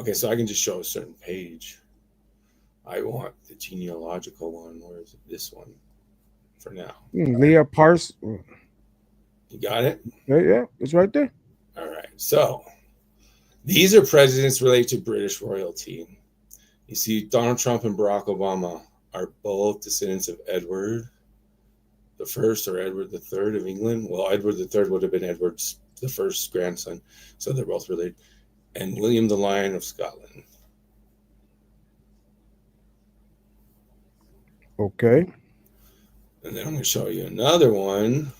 Okay, so I can just show a certain page. I want the genealogical one. Where is it? This one for now. Leah Pars. You got it? Yeah, it's right there. All right. So these are presidents related to British royalty. You see, Donald Trump and Barack Obama are both descendants of Edward the First or Edward the Third of England. Well, Edward the Third would have been Edward's the first grandson, so they're both related. And William the Lion of Scotland. Okay. And then I'm going to show you another one.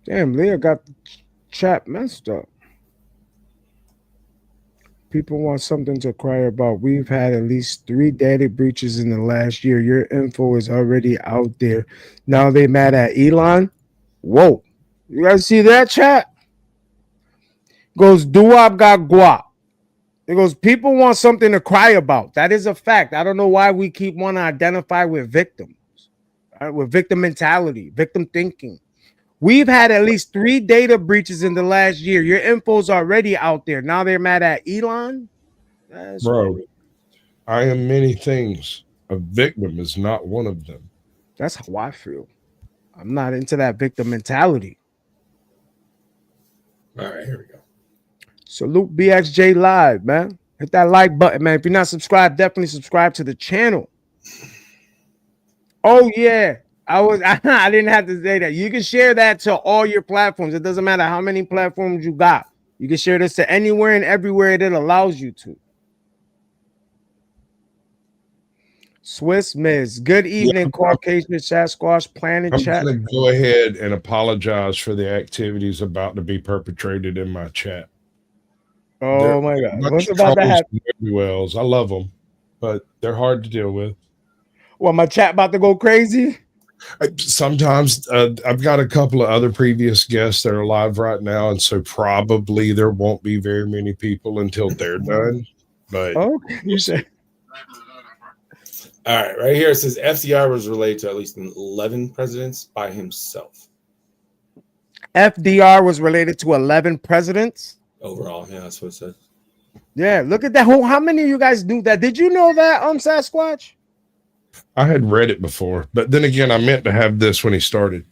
Damn, Leah got the chat messed up. People want something to cry about. We've had at least 3 data breaches in the last year. Your info is already out there. Now they mad at Elon. Whoa. You guys see that chat? Goes, Duop got guap. It goes, people want something to cry about. That is a fact. I don't know why we keep wanting to identify with victims, right? With victim mentality, victim thinking. We've had at least 3 data breaches in the last year. Your info's already out there. Now they're mad at Elon. That's Bro, crazy. I am many things. A victim is not one of them. That's how I feel. I'm not into that victim mentality. All right, here we go. Salute BXJ Live, man. Hit that like button, man. If you're not subscribed, definitely subscribe to the channel. Oh, yeah. I didn't have to say that. You can share that to all your platforms. It doesn't matter how many platforms you got. You can share this to anywhere and everywhere that allows you to. Swiss Miss. Good evening, Caucasian Sasquatch Planet I'm Chat. going to go ahead and apologize for the activities about to be perpetrated in my chat. Oh my God. Bunch What's of about to trolls happen? and ne'er-do-wells. I love them, but they're hard to deal with. Well, my chat about to go crazy? Sometimes I've got a couple of other previous guests that are live right now, and so probably there won't be very many people until they're done. But Oh, you we'll said. All right, right here it says FDR was related to at least 11 presidents by himself. FDR was related to 11 presidents. Overall, yeah, that's what it says. Yeah, look at that. How many of you guys knew that? Did you know that, Sasquatch? I had read it before, but then again, I meant to have this when he started.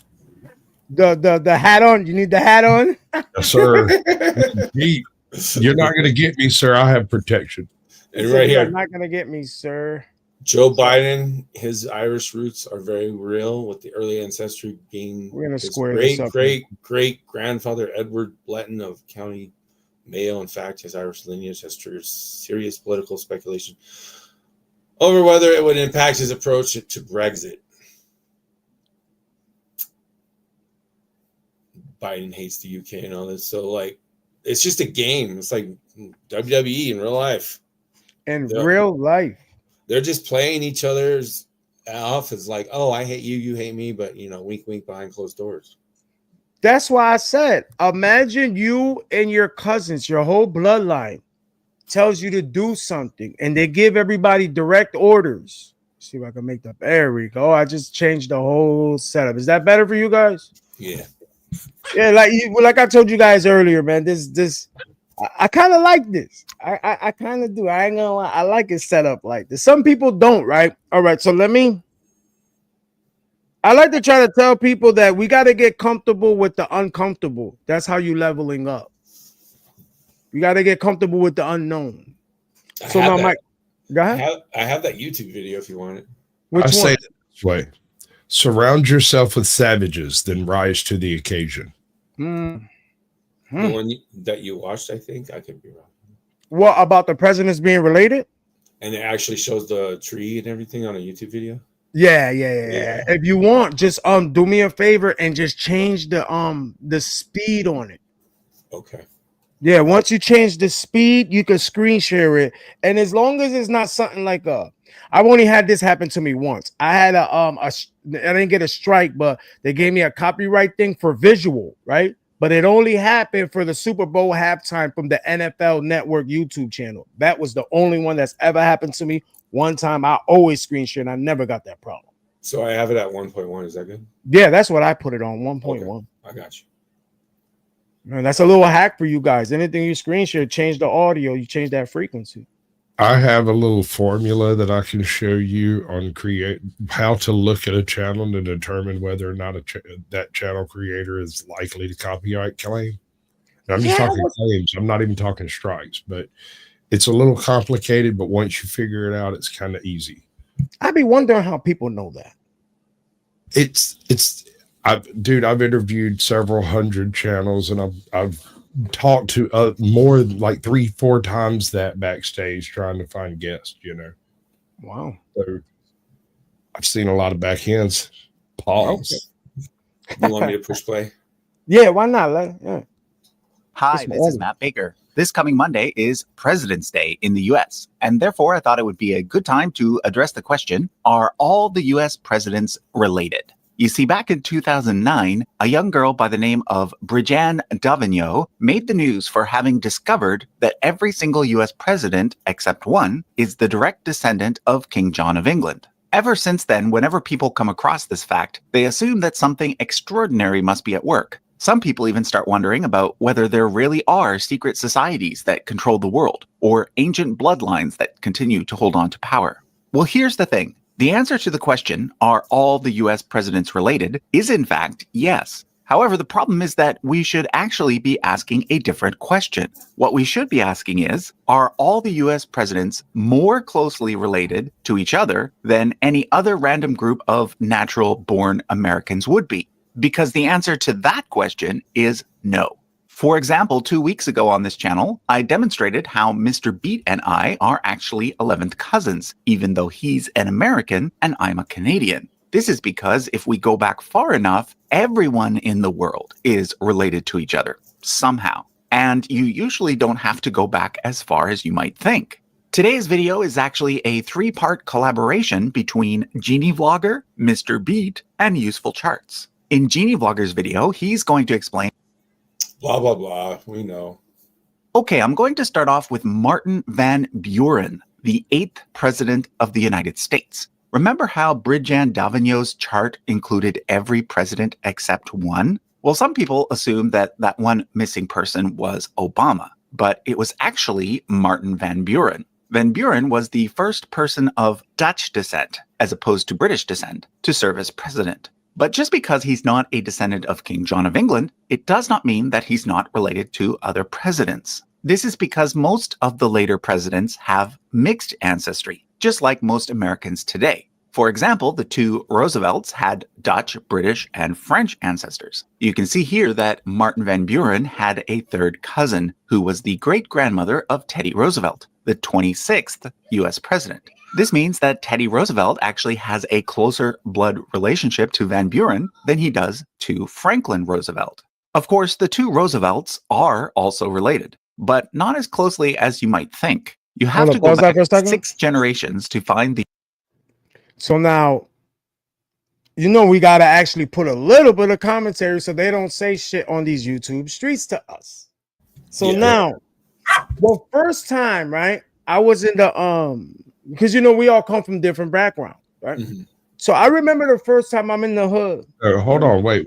The hat on. You need the hat on. Yes, sir. You're not going to get me, sir. I have protection. And right You're here, not gonna get me, sir. Joe Biden, his Irish roots are very real, with the early ancestry being We're gonna his square this up. great grandfather Edward Bletton of County Mayo. In fact, his Irish lineage has triggered serious political speculation over whether it would impact his approach to Brexit. Biden hates the UK and all this, so like, it's just a game. It's like WWE in real life. In real life, they're just playing each other's off as like, oh, I hate you, you hate me, but you know, wink, wink behind closed doors. that's why I said, imagine you and your cousins, your whole bloodline tells you to do something, and they give everybody direct orders. Let's see if I can make that. There we go. I just changed the whole setup. Is that better for you guys? Yeah. Yeah, like I told you guys earlier, man. I kind of like this. I kind of do. I ain't gonna lie. I like it set up like this. Some people don't, right? All right. So I like to try to tell people that we got to get comfortable with the uncomfortable. That's how you leveling up. You got to get comfortable with the unknown. So now, Mike, go ahead. I have that YouTube video if you want it. Which I one? say it this way: surround yourself with savages, then rise to the occasion. The one that you watched, I think. I could be wrong. What about the presidents being related? And it actually shows the tree and everything on a YouTube video. Yeah. If you want, just do me a favor and just change the speed on it. Okay. Yeah, once you change the speed, you can screen share it. And as long as it's not something like I've only had this happen to me once. I had I didn't get a strike, but they gave me a copyright thing for visual, right? But it only happened for the Super Bowl halftime from the NFL Network YouTube channel. That was the only one that's ever happened to me. One time, I always screen share, and I never got that problem. So I have it at 1.1. Is that good? Yeah, that's what I put it on, 1.1. Okay. I got you. Man, that's a little hack for you guys. Anything you screen share, change the audio, you change that frequency. I have a little formula that I can show you on how to look at a channel to determine whether or not that channel creator is likely to copyright claim. And I'm just talking claims. I'm not even talking strikes, but it's a little complicated. But once you figure it out, it's kind of easy. I'd be wondering how people know that. I've interviewed several hundred channels, and I've talked to more like 3-4 times that backstage trying to find guests, Wow. So I've seen a lot of backhands. Pause. You want me to push play? Yeah, why not? Yeah. Hi, this is Matt Baker. This coming Monday is President's Day in the US, and therefore I thought it would be a good time to address the question, are all the US presidents related? You see, back in 2009, a young girl by the name of Brigitte Davignon made the news for having discovered that every single US president, except one, is the direct descendant of King John of England. Ever since then, whenever people come across this fact, they assume that something extraordinary must be at work. Some people even start wondering about whether there really are secret societies that control the world, or ancient bloodlines that continue to hold on to power. Well, here's the thing. The answer to the question, are all the US presidents related, is in fact yes. However, the problem is that we should actually be asking a different question. What we should be asking is, are all the US presidents more closely related to each other than any other random group of natural-born Americans would be? Because the answer to that question is no. For example, 2 weeks ago on this channel, I demonstrated how Mr. Beat and I are actually 11th cousins, even though he's an American and I'm a Canadian. This is because if we go back far enough, everyone in the world is related to each other, somehow. And you usually don't have to go back as far as you might think. Today's video is actually a 3-part collaboration between Genie Vlogger, Mr. Beat, and Useful Charts. In Genie Vlogger's video, he's going to explain Blah, blah, blah. We know. Okay, I'm going to start off with Martin Van Buren, the 8th president of the United States. Remember how Brigitte Davignon's chart included every president except one? Well, some people assume that that one missing person was Obama, but it was actually Martin Van Buren. Van Buren was the first person of Dutch descent, as opposed to British descent, to serve as president. But just because he's not a descendant of King John of England, it does not mean that he's not related to other presidents. This is because most of the later presidents have mixed ancestry, just like most Americans today. For example, the 2 Roosevelts had Dutch, British, and French ancestors. You can see here that Martin Van Buren had a 3rd cousin who was the great-grandmother of Teddy Roosevelt, the 26th US president. This means that Teddy Roosevelt actually has a closer blood relationship to Van Buren than he does to Franklin Roosevelt. Of course, the 2 Roosevelts are also related, but not as closely as you might think. You have to go back 6 generations to find the... So now, we got to actually put a little bit of commentary so they don't say shit on these YouTube streets to us. So now, the first time, right, I was in the... because we all come from different backgrounds, right? Mm-hmm. So I remember the first time I'm in the hood. Hold on, wait.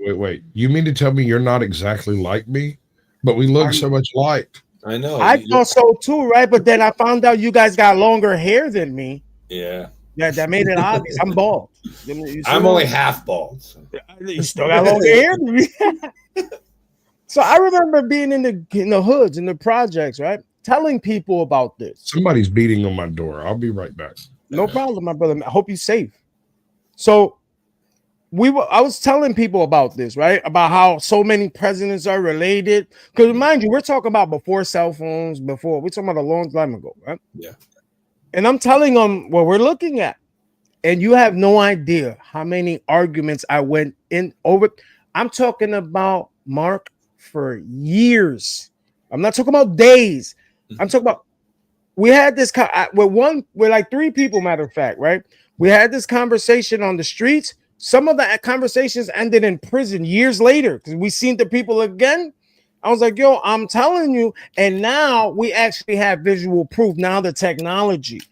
You mean to tell me you're not exactly like me, but we look so much alike? I know. I thought so too, right? But then I found out you guys got longer hair than me. Yeah. That made it obvious. I'm bald. I'm only half bald. So. You still got longer hair than me. So I remember being in the hoods, in the projects, right? Telling people about this. Somebody's beating on my door. I'll be right back. No problem, my brother. I hope you're safe. So I was telling people about this, right? About how so many presidents are related. Because mind you, we're talking about before cell phones, we're talking about a long time ago, right? Yeah. And I'm telling them what we're looking at. And you have no idea how many arguments I went in over. I'm talking about, Mark, for years. I'm not talking about days. I'm talking about, we had this with like 3 people, matter of fact, right? We had this conversation on the streets. Some of the conversations ended in prison years later because we seen the people again. I was like, yo, I'm telling you. And now we actually have visual proof. Now the technology.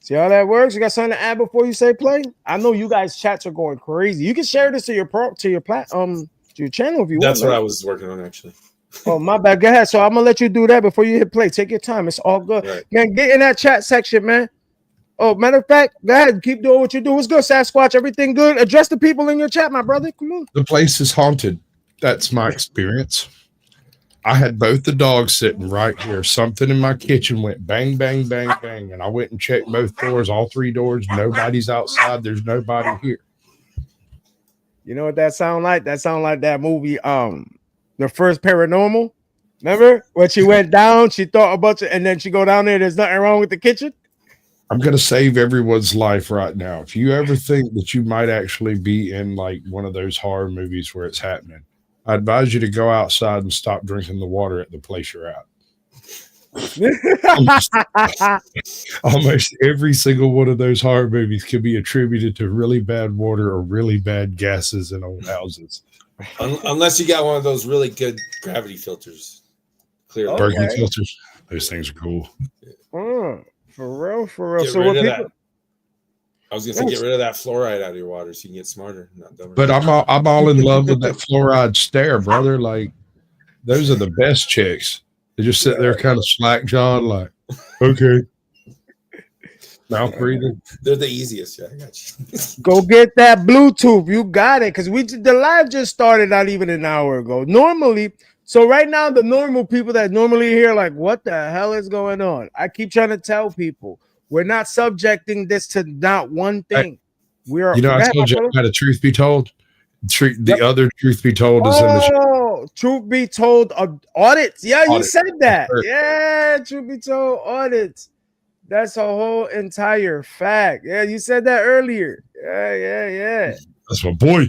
See how that works? You got something to add before you say play? I know you guys chats are going crazy. You can share this to your channel if you want. That's what I was working on, actually. Oh, my bad. Go ahead. So I'm gonna let you do that before you hit play. Take your time. It's all good. Right. Man, get in that chat section, man. Oh, matter of fact, go ahead. Keep doing what you do. What's good, Sasquatch? Everything good? Address the people in your chat, my brother. Come on. The place is haunted. That's my experience. I had both the dogs sitting right here. Something in my kitchen went bang, bang, bang, bang. And I went and checked both doors, all 3 doors. Nobody's outside. There's nobody here. You know what that sound like? That sound like that movie, The First Paranormal. Remember when she went down, she thought a bunch of, and then she go down there. There's nothing wrong with the kitchen. I'm going to save everyone's life right now. If you ever think that you might actually be in like one of those horror movies where it's happening, I advise you to go outside and stop drinking the water at the place you're at. Almost every single one of those horror movies can be attributed to really bad water or really bad gases in old houses. Unless you got one of those really good gravity filters. Clear Berkeley filters. Those things are cool. For real. Get So rid what of people? that. I was gonna say get rid of that fluoride out of your water so you can get smarter, not dumber. But I'm all in love with that fluoride stare, brother. Like those are the best chicks. They just sit there kind of slack jawed, like, okay. Mouth breathing. They're the easiest. Yeah, I got you. Go get that Bluetooth. You got it. Because the live just started not even an hour ago. Normally, so right now, the normal people that normally hear, like, what the hell is going on? I keep trying to tell people we're not subjecting this to not one thing. We are. You know, I told you about a truth be told. The other truth be told is in the show. Truth be told, audits. Yeah, you said that. Sure. Yeah, truth be told, audits. That's a whole entire fact. Yeah, you said that earlier. Yeah. That's my boy.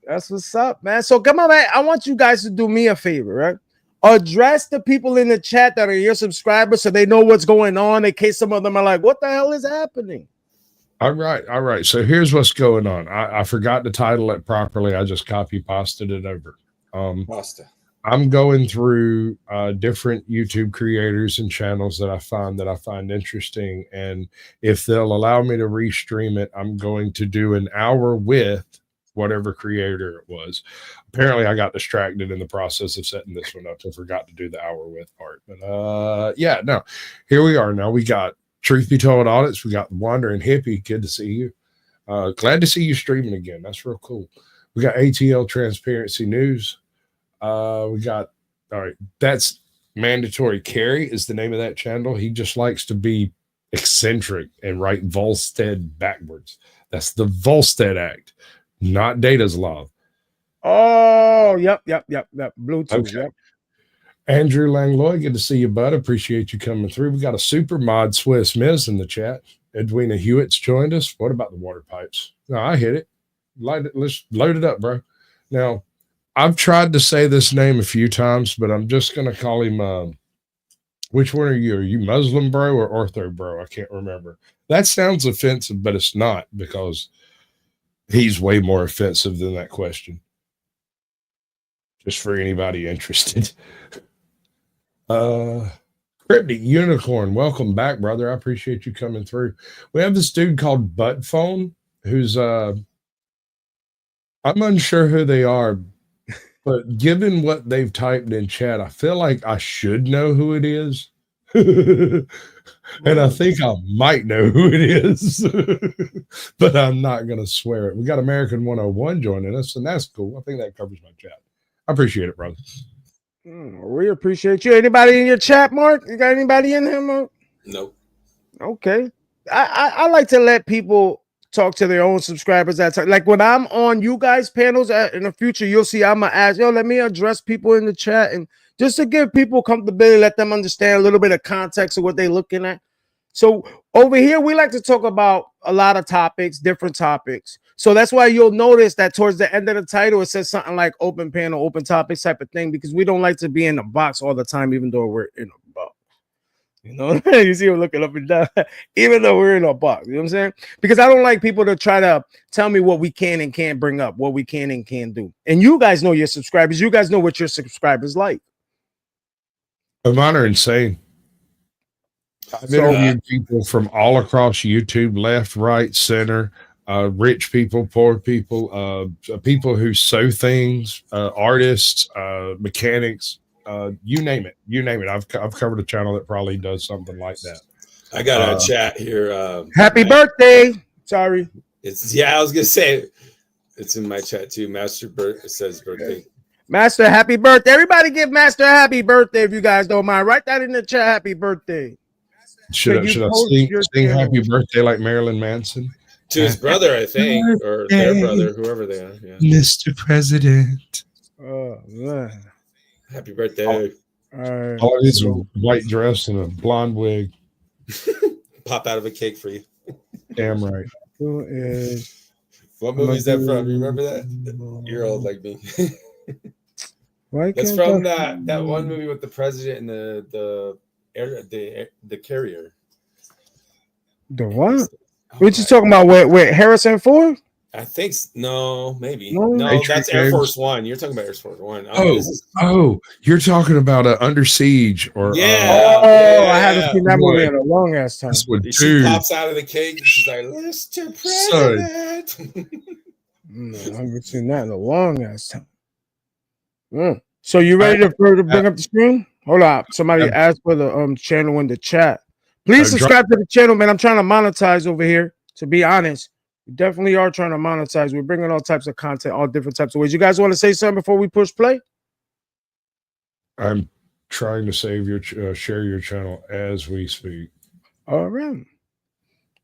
That's what's up, man. So come on, man. I want you guys to do me a favor, right? Address the people in the chat that are your subscribers so they know what's going on in case some of them are like, what the hell is happening? All right. So here's what's going on. I forgot to title it properly. I just copy pasted it over. I'm going through different YouTube creators and channels that I find interesting. And if they'll allow me to restream it, I'm going to do an hour with whatever creator it was. Apparently I got distracted in the process of setting this one up. So I forgot to do the hour with part. But here we are. Now we got Truth Be Told audits. We got the Wandering Hippie. Good to see you. Glad to see you streaming again. That's real cool. We got ATL Transparency News. We got, all right, that's Mandatory Carry is the name of that channel. He just likes to be eccentric and write Volstead backwards. That's the Volstead Act, not Data's Law. Oh, yep. Bluetooth, Okay. yep. Andrew Langlois, good to see you, bud. Appreciate you coming through. We got a super mod Swiss Miss in the chat. Edwina Hewitt's joined us. What about the water pipes? No, I hit it. Let's load it up, bro. Now, I've tried to say this name a few times, but I'm just going to call him, which one are you? Are you Muslim bro or Ortho bro? I can't remember. That sounds offensive, but it's not because he's way more offensive than that question. Just for anybody interested. Cryptic Unicorn, welcome back, brother. I appreciate you coming through. We have this dude called Butt Phone, who's I'm unsure who they are, but given what they've typed in chat, I feel like I should know who it is. And I think I might know who it is, but I'm not going to swear it. We got American 101 joining us, and that's cool. I think that covers my chat. I appreciate it, brother. We appreciate you. Anybody in your chat, Mark? You got anybody in here, Mark? Nope. Okay. I like to let people talk to their own subscribers. Like when I'm on you guys' panels in the future, you'll see I'm going to ask, let me address people in the chat and just to give people comfortability, let them understand a little bit of context of what they're looking at. So over here, we like to talk about a lot of topics, different topics. So that's why you'll notice that towards the end of the title, it says something like open panel, open topics type of thing, because we don't like to be in a box all the time, even though we're in a box. You know, you see him looking up and down, even though we're in a box. You know what I'm saying? Because I don't like people to try to tell me what we can and can't bring up, what we can and can't do. And you guys know your subscribers. You guys know what your subscribers like. Mine are insane. I've interviewed people from all across YouTube, left, right, center, rich people, poor people, people who sew things, artists, mechanics, You name it. You name it. I've covered a channel that probably does something like that. I got a chat here. Happy birthday. Sorry. I was gonna say it's in my chat too. Master Bert says birthday. Master, happy birthday. Everybody give Master a happy birthday if you guys don't mind. Write that in the chat. Happy birthday. Should I sing happy birthday like Marilyn Manson? To his brother, I think, or their brother, whoever they are. Yeah. Mr. President. Oh, man. Happy birthday. All of his white dress and a blonde wig. Pop out of a cake for you. Damn right. What movie is that from? You remember that? You're old like me. That's from that one movie with the president and the carrier. The what? What you talking about? With Harrison Ford? I think no, maybe no. That's Air Force One. You're talking about Air Force One. You're talking about Under Siege or I haven't seen that movie in a long ass time. She pops out of the cake and she's like, "Mr. President." No, I haven't seen that in a long ass time. So you ready to bring up the screen? Hold on. Somebody asked for the channel in the chat. Please subscribe to the channel, man. I'm trying to monetize over here. To be honest, we definitely are trying to monetize. We're bringing all types of content, all different types of ways. You guys want to say something before we push play? I'm trying to share your channel as we speak. All right.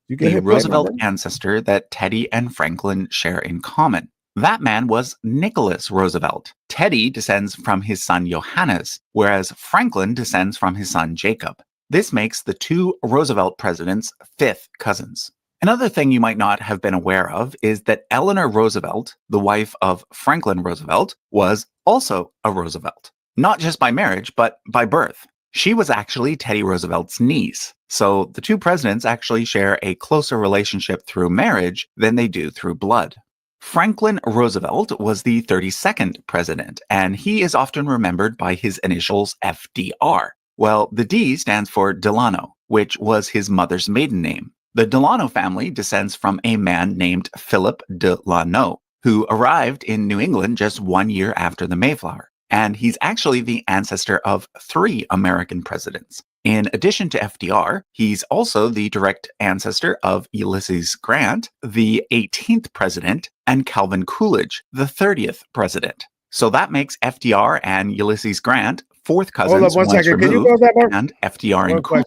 You can the Roosevelt ancestor that Teddy and Franklin share in common. That man was Nicholas Roosevelt. Teddy descends from his son Johannes, whereas Franklin descends from his son Jacob. This makes the two Roosevelt presidents fifth cousins. Another thing you might not have been aware of is that Eleanor Roosevelt, the wife of Franklin Roosevelt, was also a Roosevelt. Not just by marriage, but by birth. She was actually Teddy Roosevelt's niece. So the two presidents actually share a closer relationship through marriage than they do through blood. Franklin Roosevelt was the 32nd president, and he is often remembered by his initials FDR. Well, the D stands for Delano, which was his mother's maiden name. The Delano family descends from a man named Philip Delano, who arrived in New England just 1 year after the Mayflower. And he's actually the ancestor of 3 American presidents. In addition to FDR, he's also the direct ancestor of Ulysses Grant, the 18th president, and Calvin Coolidge, the 30th president. So that makes FDR and Ulysses Grant fourth cousins. Hold up 1 second. Can you go that part? And FDR and Coolidge.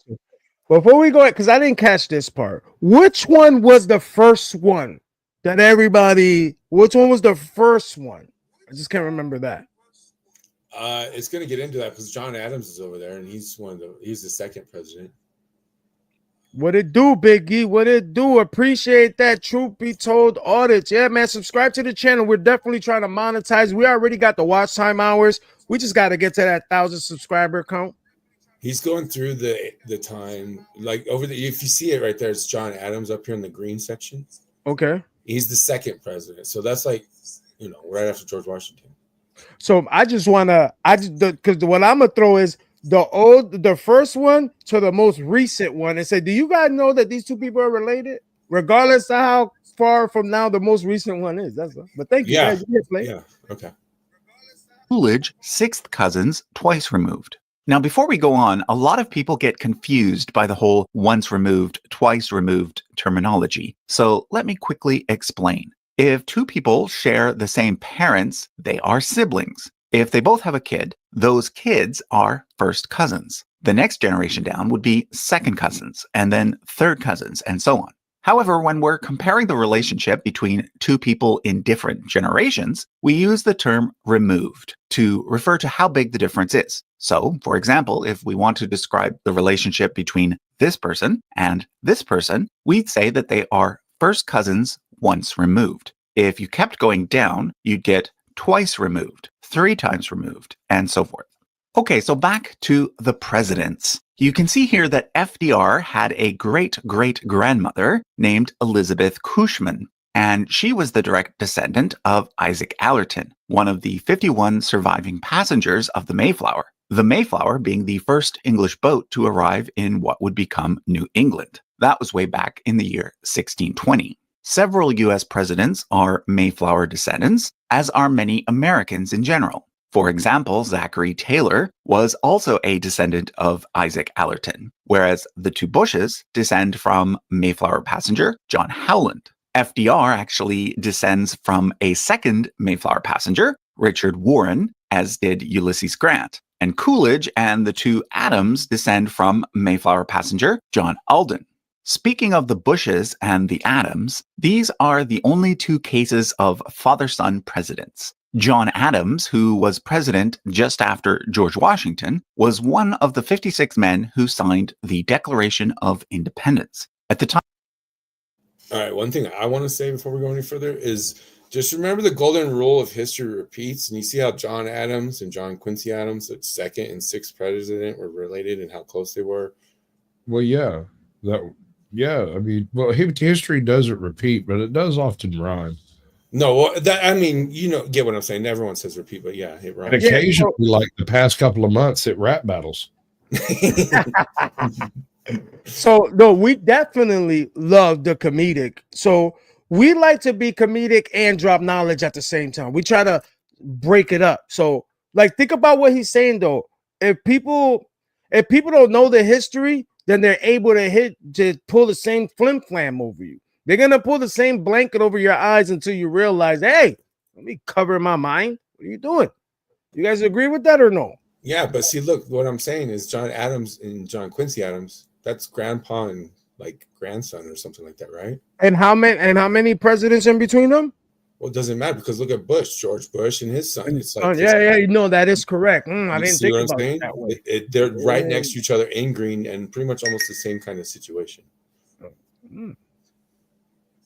Before we go, because I didn't catch this part. Which one was the first one that everybody? Which one was the first one? I just can't remember that. It's going to get into that because John Adams is over there, and he's the second president. What it do, Biggie? What it do? Appreciate that. Truth be told, audits. Yeah, man. Subscribe to the channel. We're definitely trying to monetize. We already got the watch time hours. We just got to get to that 1,000 subscriber count. He's going through the time, like over the. If you see it right there, it's John Adams up here in the green section. Okay. He's the second president, so that's like, right after George Washington. So I just wanna, because what I'm gonna throw is the first one to the most recent one and say, do you guys know that these two people are related, regardless of how far from now the most recent one is? That's all. But thank you. Yeah. Guys. Yeah. Okay. Coolidge, 6th cousins, twice removed. Now, before we go on, a lot of people get confused by the whole once removed, twice removed terminology. So let me quickly explain. If two people share the same parents, they are siblings. If they both have a kid, those kids are first cousins. The next generation down would be second cousins, and then third cousins, and so on. However, when we're comparing the relationship between two people in different generations, we use the term removed to refer to how big the difference is. So, for example, if we want to describe the relationship between this person and this person, we'd say that they are first cousins once removed. If you kept going down, you'd get twice removed, 3 times removed, and so forth. Okay, so back to the presidents. You can see here that FDR had a great-great-grandmother named Elizabeth Cushman, and she was the direct descendant of Isaac Allerton, one of the 51 surviving passengers of the Mayflower. The Mayflower being the first English boat to arrive in what would become New England. That was way back in the year 1620. Several U.S. presidents are Mayflower descendants, as are many Americans in general. For example, Zachary Taylor was also a descendant of Isaac Allerton, whereas the two Bushes descend from Mayflower passenger John Howland. FDR actually descends from a second Mayflower passenger, Richard Warren, as did Ulysses Grant. And Coolidge and the two Adams descend from Mayflower passenger John Alden. Speaking of the Bushes and the Adams, these are the only two cases of father-son presidents. John Adams, who was president just after George Washington, was one of the 56 men who signed the Declaration of Independence. At the time. All right, one thing I want to say before we go any further is just remember the golden rule of history repeats. And you see how John Adams and John Quincy Adams, the second and sixth president, were related and how close they were. Well, yeah. I mean, well, history doesn't repeat, but it does often rhyme. No, well, get what I'm saying. Everyone says repeat, but yeah, it rhymes. And occasionally, like the past couple of months at rap battles. So no, we definitely love the comedic. So we like to be comedic and drop knowledge at the same time. We try to break it up. So like think about what he's saying though. If people don't know the history, then they're able to pull the same flim flam over you. They're gonna pull the same blanket over your eyes until you realize, hey, let me cover my mind. What are you doing? You guys agree with that or no? Yeah, but see, look, what I'm saying is John Adams and John Quincy Adams, that's grandpa and like grandson or something like that, right? And how many presidents in between them? Well, it doesn't matter because look at Bush, George Bush and his son. It's like that is correct. I didn't think about it that way. They're right next to each other in green and pretty much almost the same kind of situation.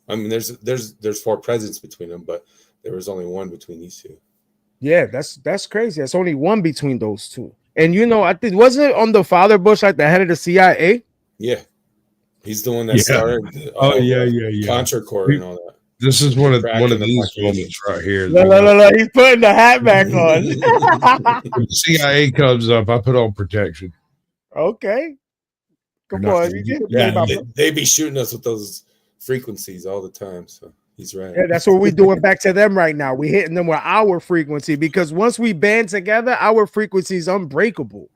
I mean, there's 4 presidents between them, but there was only one between these two. Yeah, that's crazy. That's only one between those two. And I think wasn't it on the father Bush like the head of the CIA? Yeah, he's the one that started. Contra Corps and all that. This is one of these moments right here. No, he's putting the hat back on. When the CIA comes up, I put on protection. Okay, come on. They be shooting us with those frequencies all the time. So he's right. Yeah, that's what we're doing back to them right now. We're hitting them with our frequency because once we band together, our frequency is unbreakable.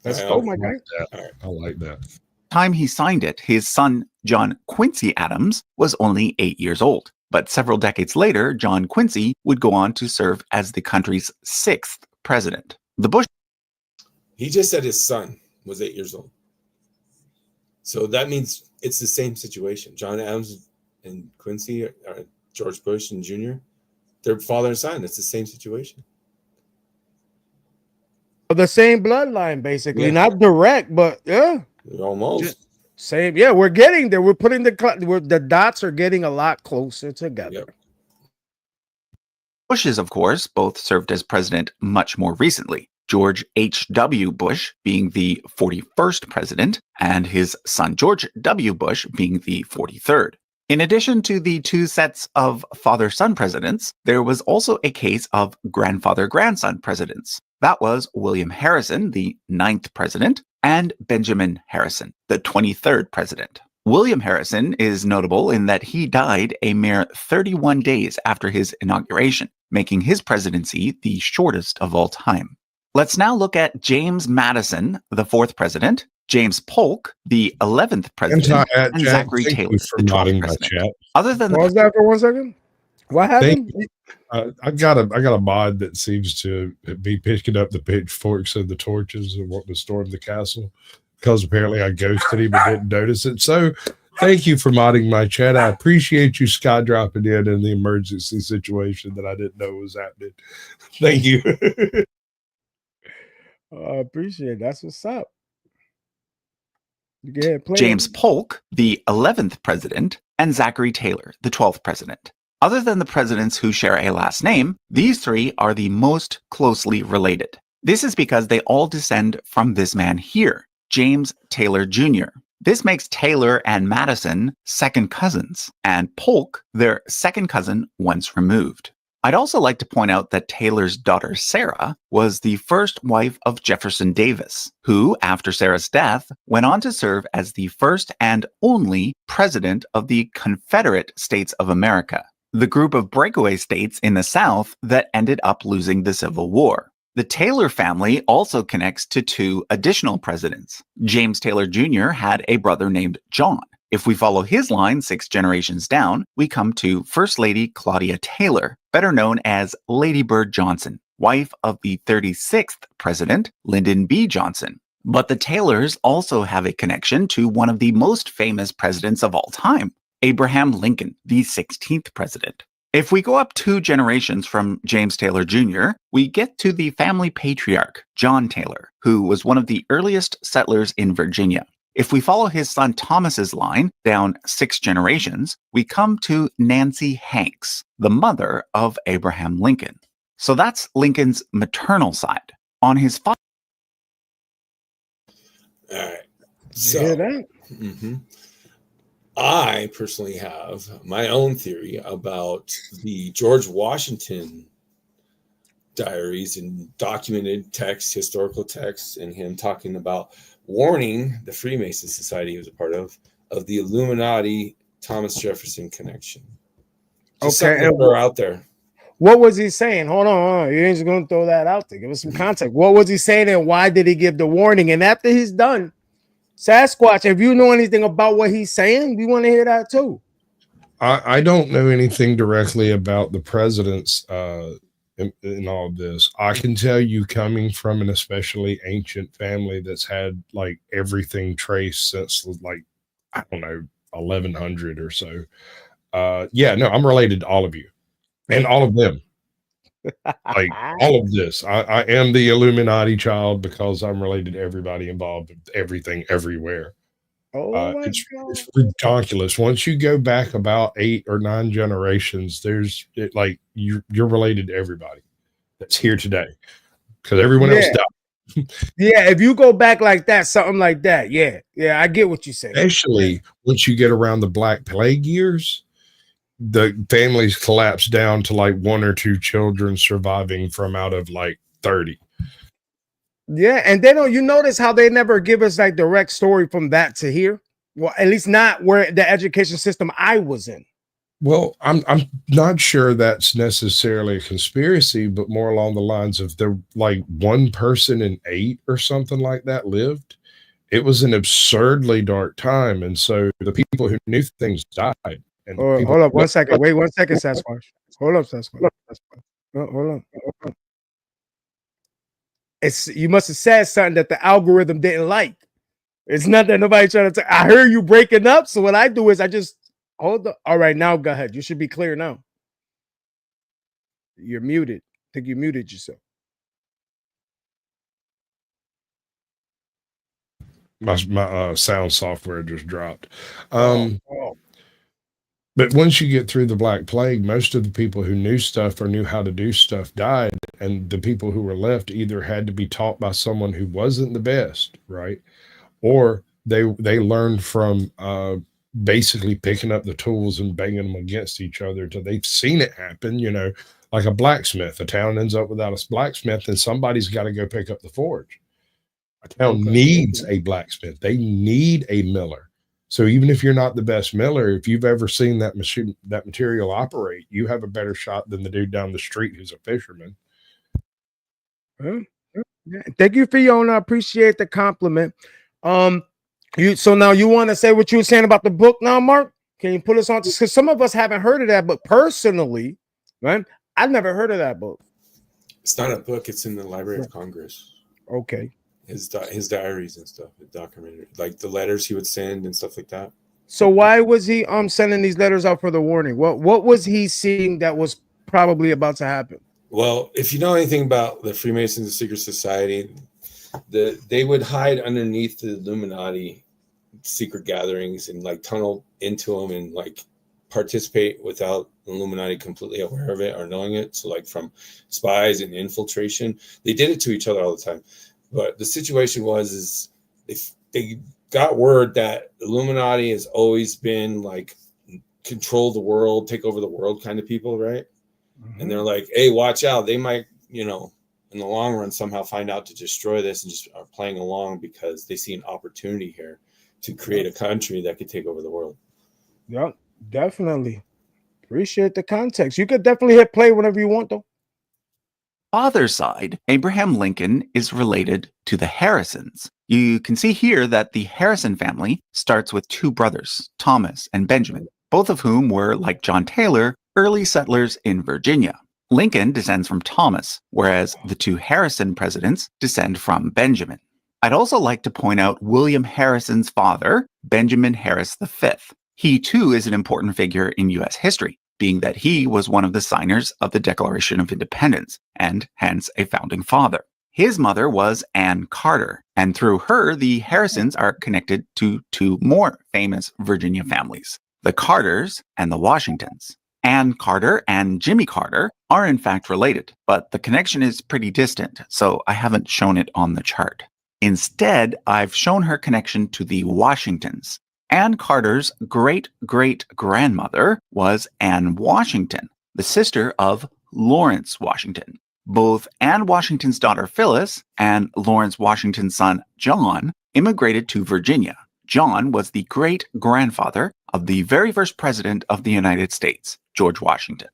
Let's go, my guy. I like that. Time he signed it, his son, John Quincy Adams, was only 8 years old. But several decades later, John Quincy would go on to serve as the country's 6th president. He just said his son was 8 years old. So that means it's the same situation. John Adams and Quincy, George Bush and Jr., they're father and son. It's the same situation. The same bloodline, basically. Not direct, but yeah. Almost. Same. Yeah, we're getting there. We're putting the dots are getting a lot closer together. Yep. Bushes, of course, both served as president much more recently. George H.W. Bush being the 41st president, and his son George W. Bush being the 43rd. In addition to the two sets of father-son presidents, there was also a case of grandfather-grandson presidents. That was William Harrison, the 9th president, and Benjamin Harrison, the 23rd president. William Harrison is notable in that he died a mere 31 days after his inauguration, making his presidency the shortest of all time. Let's now look at James Madison, the 4th president, James Polk, the 11th president, and Zachary Taylor, the 12th president. Other than pause that for 1 second. What happened? I got a mod that seems to be picking up the pitchforks and the torches and wanting to storm the castle because apparently I ghosted him and didn't notice it. So thank you for modding my chat. I appreciate you sky dropping in the emergency situation that I didn't know was happening. Thank you. I appreciate it. That's what's up. You get James Polk, the 11th president, and Zachary Taylor, the 12th president. Other than the presidents who share a last name, these three are the most closely related. This is because they all descend from this man here, James Taylor Jr. This makes Taylor and Madison second cousins, and Polk their second cousin once removed. I'd also like to point out that Taylor's daughter Sarah was the first wife of Jefferson Davis, who, after Sarah's death, went on to serve as the first and only president of the Confederate States of America. the group of breakaway states in the South that ended up losing the Civil War. The Taylor family also connects to two additional presidents. James Taylor Jr. had a brother named John. If we follow his line 6 generations down, we come to First Lady Claudia Taylor, better known as Lady Bird Johnson, wife of the 36th president, Lyndon B. Johnson. But the Taylors also have a connection to one of the most famous presidents of all time, Abraham Lincoln, the 16th president. If we go up 2 generations from James Taylor Jr., we get to the family patriarch, John Taylor, who was one of the earliest settlers in Virginia. If we follow his son Thomas's line down 6 generations, we come to Nancy Hanks, the mother of Abraham Lincoln. So that's Lincoln's maternal side. On his father. All right. You hear that? I personally have my own theory about the George Washington diaries and documented text, historical texts, and him talking about warning the Freemason society he was a part of the Illuminati Thomas Jefferson connection. Just Okay, something to throw out there. What was he saying? Hold on. You ain't just going to throw that out there. Give us some context. What was he saying and why did he give the warning? And after he's done, Sasquatch, if you know anything about what he's saying, we want to hear that too. I don't know anything directly about the presidents in all of this. I can tell you, coming from an especially ancient family that's had like everything traced since like, I don't know, 1100 or so. Yeah, no, I'm related to all of you and all of them. Like all of this. I am the Illuminati child because I'm related to everybody involved with everything everywhere. It's ridiculous. Once you go back about 8 or 9 generations, like you're related to everybody that's here today because everyone else died. Yeah, if you go back like that, something like that, yeah, I get what you say. Especially once you get around the Black Plague years, the families collapse down to like 1 or 2 children surviving from out of like 30. Yeah, and they don't. You notice how they never give us like direct story from that to here. Well, at least not where the education system I was in. Well, I'm not sure that's necessarily a conspiracy, but more along the lines of there like 1 person in 8 or something like that lived. It was an absurdly dark time, and so the people who knew things died. And hold up 1 second. Wait 1 second, Sasquatch. Hold up, Sasquatch. Hold on. You must have said something that the algorithm didn't like. It's not that nobody trying to. I heard you breaking up, so what I do is I just hold up. All right, now go ahead. You should be clear now. You're muted. I think you muted yourself. My sound software just dropped. But once you get through the Black Plague, most of the people who knew stuff or knew how to do stuff died, and the people who were left either had to be taught by someone who wasn't the best, right? Or they learned from basically picking up the tools and banging them against each other till they've seen it happen, like a blacksmith. A town ends up without a blacksmith, and somebody's got to go pick up the forge. A town needs a blacksmith. They need a miller. So even if you're not the best miller, if you've ever seen that material operate, you have a better shot than the dude down the street who's a fisherman. Thank you, Fiona. I appreciate the compliment. So now you want to say what you were saying about the book now, Mark? Can you put us on? Because some of us haven't heard of that, but personally, right, I've never heard of that book. It's not a book. It's in the Library of Congress. Okay. His diaries and stuff, documented, like the letters he would send and stuff like that. So why was he sending these letters out for the warning? What was he seeing that was probably about to happen? Well, if you know anything about the Freemasons, the secret society, they would hide underneath the Illuminati secret gatherings and like tunnel into them and like participate without Illuminati completely aware of it or knowing it. So like from spies and infiltration, they did it to each other all the time. But the situation is they got word that Illuminati has always been like control the world, take over the world kind of people, right? Mm-hmm. And they're like, hey, watch out. They might, in the long run somehow find out to destroy this and just are playing along because they see an opportunity here to create a country that could take over the world. Yep, definitely. Appreciate the context. You could definitely hit play whenever you want, though. Father's side, Abraham Lincoln is related to the Harrisons. You can see here that the Harrison family starts with two brothers, Thomas and Benjamin, both of whom were, like John Taylor, early settlers in Virginia. Lincoln descends from Thomas, whereas the two Harrison presidents descend from Benjamin. I'd also like to point out William Harrison's father, Benjamin Harris V. He too is an important figure in U.S. history, being that he was one of the signers of the Declaration of Independence, and hence a founding father. His mother was Anne Carter, and through her, the Harrisons are connected to two more famous Virginia families, the Carters and the Washingtons. Anne Carter and Jimmy Carter are in fact related, but the connection is pretty distant, so I haven't shown it on the chart. Instead, I've shown her connection to the Washingtons. Anne Carter's great-great-grandmother was Anne Washington, the sister of Lawrence Washington. Both Anne Washington's daughter Phyllis and Lawrence Washington's son John immigrated to Virginia. John was the great-grandfather of the very first president of the United States, George Washington.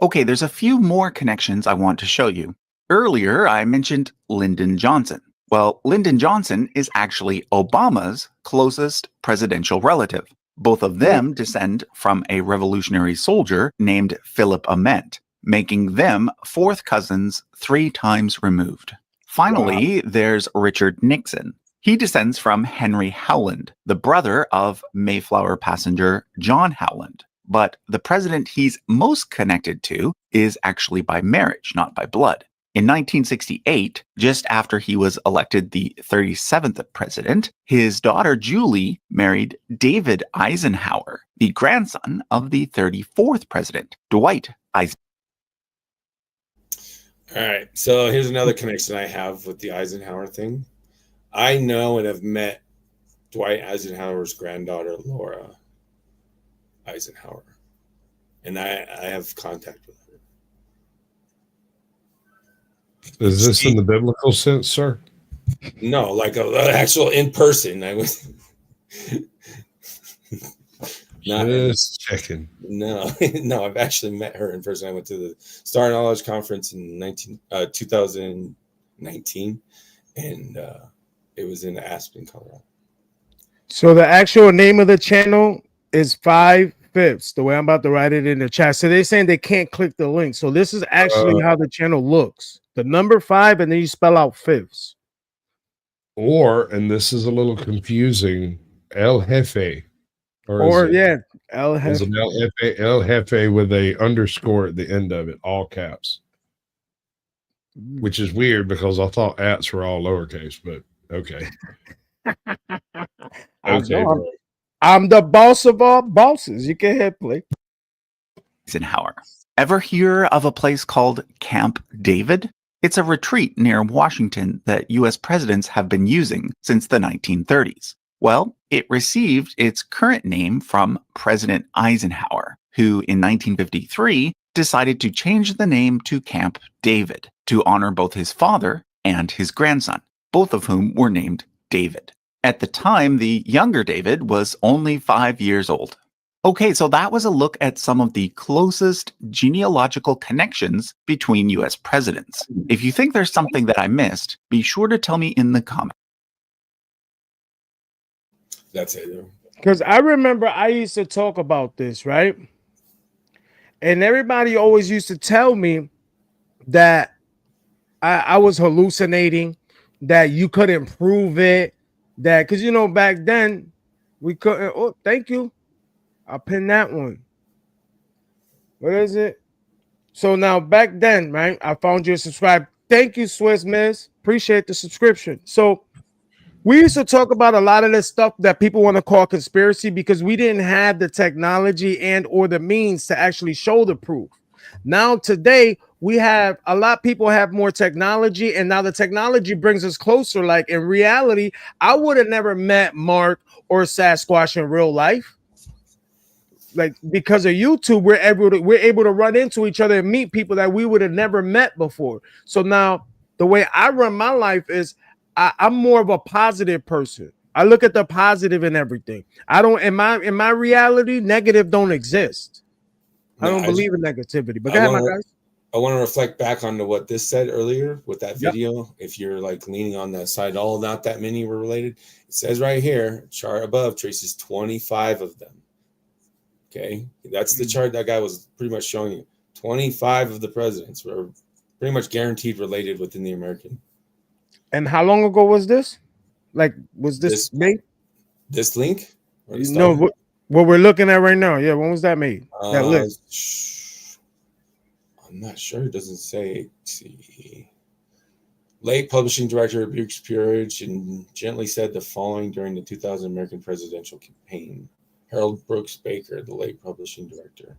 Okay, there's a few more connections I want to show you. Earlier, I mentioned Lyndon Johnson. Well, Lyndon Johnson is actually Obama's closest presidential relative. Both of them descend from a revolutionary soldier named Philip Ament, making them fourth cousins 3 times removed. Finally, there's Richard Nixon. He descends from Henry Howland, the brother of Mayflower passenger John Howland. But the president he's most connected to is actually by marriage, not by blood. In 1968, just after he was elected the 37th president, his daughter Julie married David Eisenhower, the grandson of the 34th president, Dwight Eisenhower. All right, so here's another connection I have with the Eisenhower thing. I know and have met Dwight Eisenhower's granddaughter, Laura Eisenhower, and I have contact with her. Is this in the biblical sense, sir? No, like an actual in person. I was not just checking. No, no, I've actually met her in person. I went to the Star Knowledge Conference in 2019, and it was in Aspen, Colorado. So the actual name of the channel is 5/5. The way I'm about to write it in the chat. So they're saying they can't click the link. So this is actually how the channel looks. The number 5, and then you spell out fifths. Or, and this is a little confusing, El Jefe. Or yeah, El Jefe. Is it El Jefe with a underscore at the end of it, all caps. Which is weird because I thought ats were all lowercase, but okay. Okay. I'm the boss of all bosses. You can hit play. Eisenhower. Ever hear of a place called Camp David? It's a retreat near Washington that U.S. presidents have been using since the 1930s. Well, it received its current name from President Eisenhower, who in 1953 decided to change the name to Camp David to honor both his father and his grandson, both of whom were named David. At the time, the younger David was only 5 years old. Okay, so that was a look at some of the closest genealogical connections between U.S. presidents. If you think there's something that I missed, be sure to tell me in the comments. That's it. Because I remember I used to talk about this, right? And everybody always used to tell me that I was hallucinating, that you couldn't prove it, that because, you know, back then we couldn't. Oh, thank you. I'll pin that one. What is it? So now back then, right? I found you a subscribe. Thank you, Swiss Miss. Appreciate the subscription. So we used to talk about a lot of this stuff that people want to call conspiracy because we didn't have the technology and or the means to actually show the proof. Now today we have a lot of people have more technology, and now the technology brings us closer. Like in reality, I would have never met Mark or Sasquatch in real life. Like because of YouTube, we're able to run into each other and meet people that we would have never met before. So now the way I run my life is I'm more of a positive person. I look at the positive in everything. I don't in my reality, negative don't exist. I don't believe in negativity. But go I ahead, my want to guys. I want to reflect back onto what this said earlier with that Yep. video. If you're like leaning on that side, all not that many were related. It says right here, chart above traces 25 of them. Okay, that's the chart that guy was pretty much showing you. 25 of the presidents were pretty much guaranteed related within the American. And how long ago was this? Like, was this made? This link? You know what we're looking at right now. Yeah, when was that made? That list. I'm not sure. It doesn't say. Let's see. Late publishing director rebukes peerage and gently said the following during the 2000 American presidential campaign. Harold Brooks Baker, the late publishing director.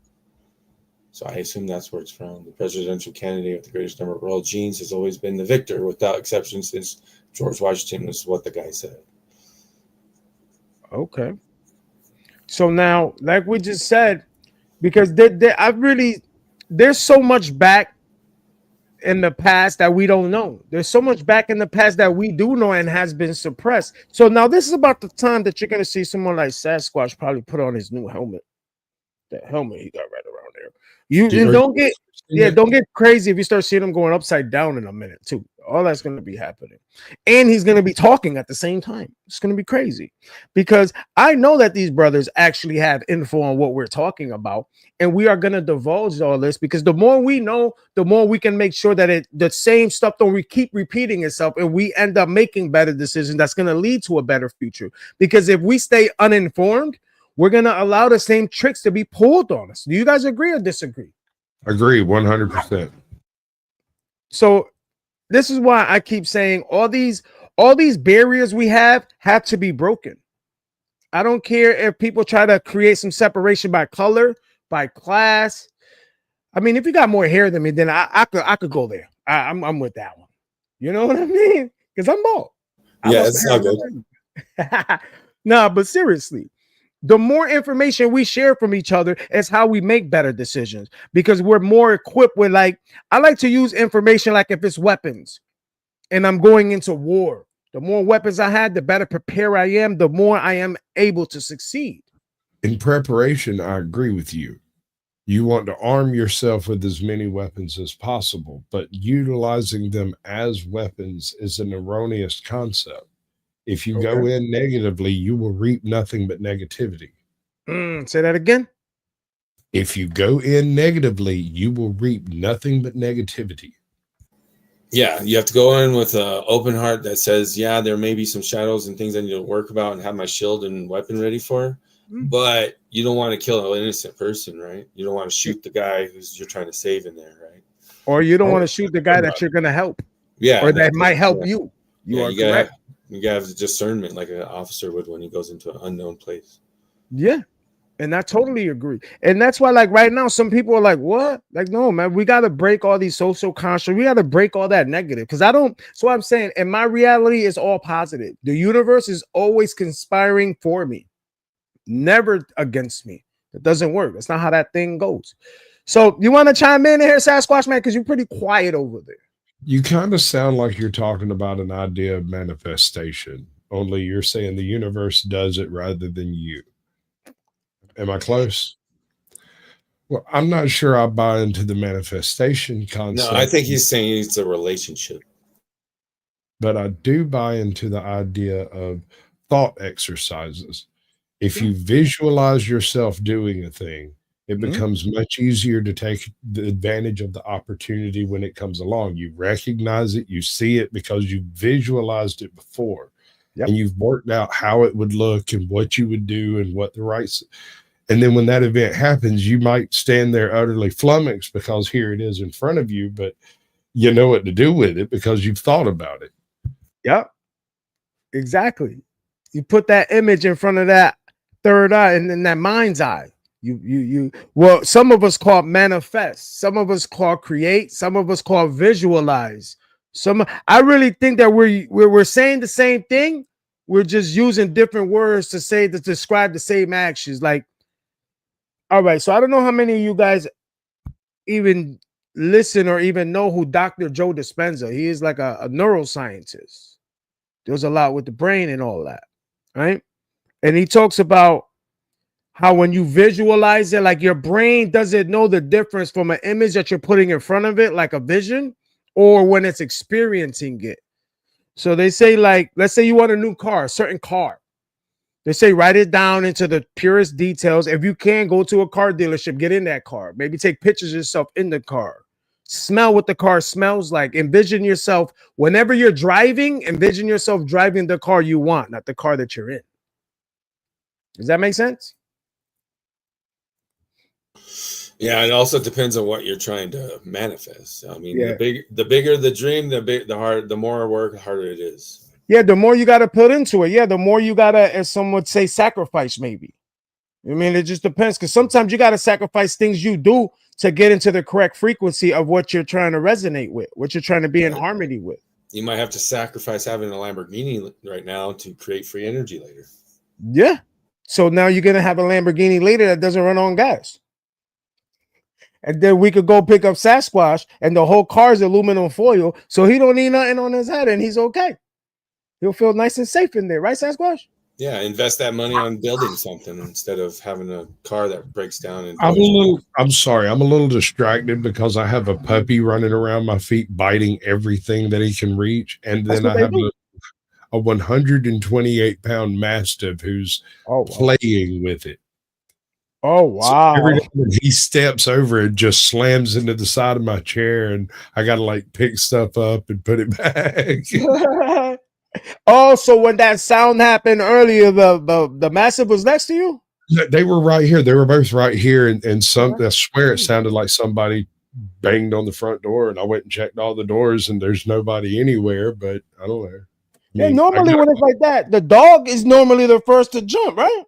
So I assume that's where it's from. The presidential candidate with the greatest number of royal genes has always been the victor, without exception, since George Washington was what the guy said. Okay. So now, like we just said, because there's so much back in the past that we don't know. There's so much back in the past that we do know and has been suppressed. So now this is about the time that you're gonna see someone like Sasquatch probably put on his new helmet. That helmet he got right around there. Don't get crazy if you start seeing him going upside down in a minute too. All that's going to be happening, and he's going to be talking at the same time. It's going to be crazy because I know that these brothers actually have info on what we're talking about, and we are going to divulge all this because the more we know, the more we can make sure that the same stuff don't keep repeating itself, and we end up making better decisions that's going to lead to a better future. Because if we stay uninformed, we're going to allow the same tricks to be pulled on us. Do you guys agree or disagree? Agree 100%. So this is why I keep saying all these barriers we have to be broken. I don't care if people try to create some separation by color, by class. I mean, if you got more hair than me, then I could go there. I'm with that one. You know what I mean? Because I'm bald. Yeah, it's not good. No, but seriously, the more information we share from each other is how we make better decisions because we're more equipped with, like, I like to use information like if it's weapons and I'm going into war. The more weapons I had, the better prepared I am, the more I am able to succeed. In preparation, I agree with you. You want to arm yourself with as many weapons as possible, but utilizing them as weapons is an erroneous concept. If you go in negatively, you will reap nothing but negativity. Say that again. If you go in negatively, you will reap nothing but negativity. Yeah, you have to go in with an open heart that says, yeah, there may be some shadows and things I need to work about and have my shield and weapon ready for. But you don't want to kill an innocent person, right? You don't want to shoot the guy who's you're trying to save in there, right? Or you don't want to shoot the guy that you're going to help. Yeah. Or that might help you. You gotta have the discernment like an officer would when he goes into an unknown place. Yeah. And I totally agree. And that's why, like, right now, some people are like, what? Like, no, man, we got to break all these social constructs. We got to break all that negative. Because so I'm saying, and my reality is all positive. The universe is always conspiring for me, never against me. It doesn't work. That's not how that thing goes. So you want to chime in here, Sasquatch, man? Because you're pretty quiet over there. You kind of sound like you're talking about an idea of manifestation, only you're saying the universe does it rather than you. Am I close? Well, I'm not sure I buy into the manifestation concept. No, I think he's saying it's a relationship. But I do buy into the idea of thought exercises. If you visualize yourself doing a thing, it becomes much easier to take the advantage of the opportunity when it comes along. You recognize it, you see it because you visualized it before. And you've worked out how it would look and what you would do and what the right. And then when that event happens, you might stand there utterly flummoxed because here it is in front of you, but you know what to do with it because you've thought about it. Yep. Exactly. You put that image in front of that third eye and then that mind's eye. Well, some of us call manifest, some of us call create, some of us call visualize. I really think that we're saying the same thing. We're just using different words to describe the same actions. Like, all right, so I don't know how many of you guys even listen or even know who Dr. Joe Dispenza. He is like a neuroscientist. There's a lot with the brain and all that, right? And he talks about how when you visualize it, like your brain doesn't know the difference from an image that you're putting in front of it, like a vision, or when it's experiencing it. So they say, like, let's say you want a new car, a certain car. They say write it down into the purest details. If you can, go to a car dealership, get in that car. Maybe take pictures of yourself in the car. Smell what the car smells like. Envision yourself, whenever you're driving, envision yourself driving the car you want, not the car that you're in. Does that make sense? Yeah, it also depends on what you're trying to manifest. I mean, Yeah. the bigger the dream, the more work, the harder it is. Yeah, the more you got to put into it. Yeah, the more you got to, as some would say, sacrifice maybe. I mean, it just depends, because sometimes you got to sacrifice things you do to get into the correct frequency of what you're trying to resonate with, what you're trying to be in harmony with. You might have to sacrifice having a Lamborghini right now to create free energy later. Yeah. So now you're going to have a Lamborghini later that doesn't run on gas. And then we could go pick up Sasquatch and the whole car is aluminum foil. So he don't need nothing on his head and he's okay. He'll feel nice and safe in there. Right, Sasquatch? Yeah, invest that money on building something instead of having a car that breaks down. And I'm sorry. I'm a little distracted because I have a puppy running around my feet, biting everything that he can reach. And then I have a 128-pound Mastiff who's playing with it. Oh, wow. So every time he steps over, it just slams into the side of my chair, and I got to like pick stuff up and put it back. Oh, so when that sound happened earlier, the Mastiff was next to you? They were right here. They were both right here. And some, I swear it sounded like somebody banged on the front door, and I went and checked all the doors, and there's nobody anywhere, but I don't know. Yeah, normally when it's like that, the dog is normally the first to jump, right?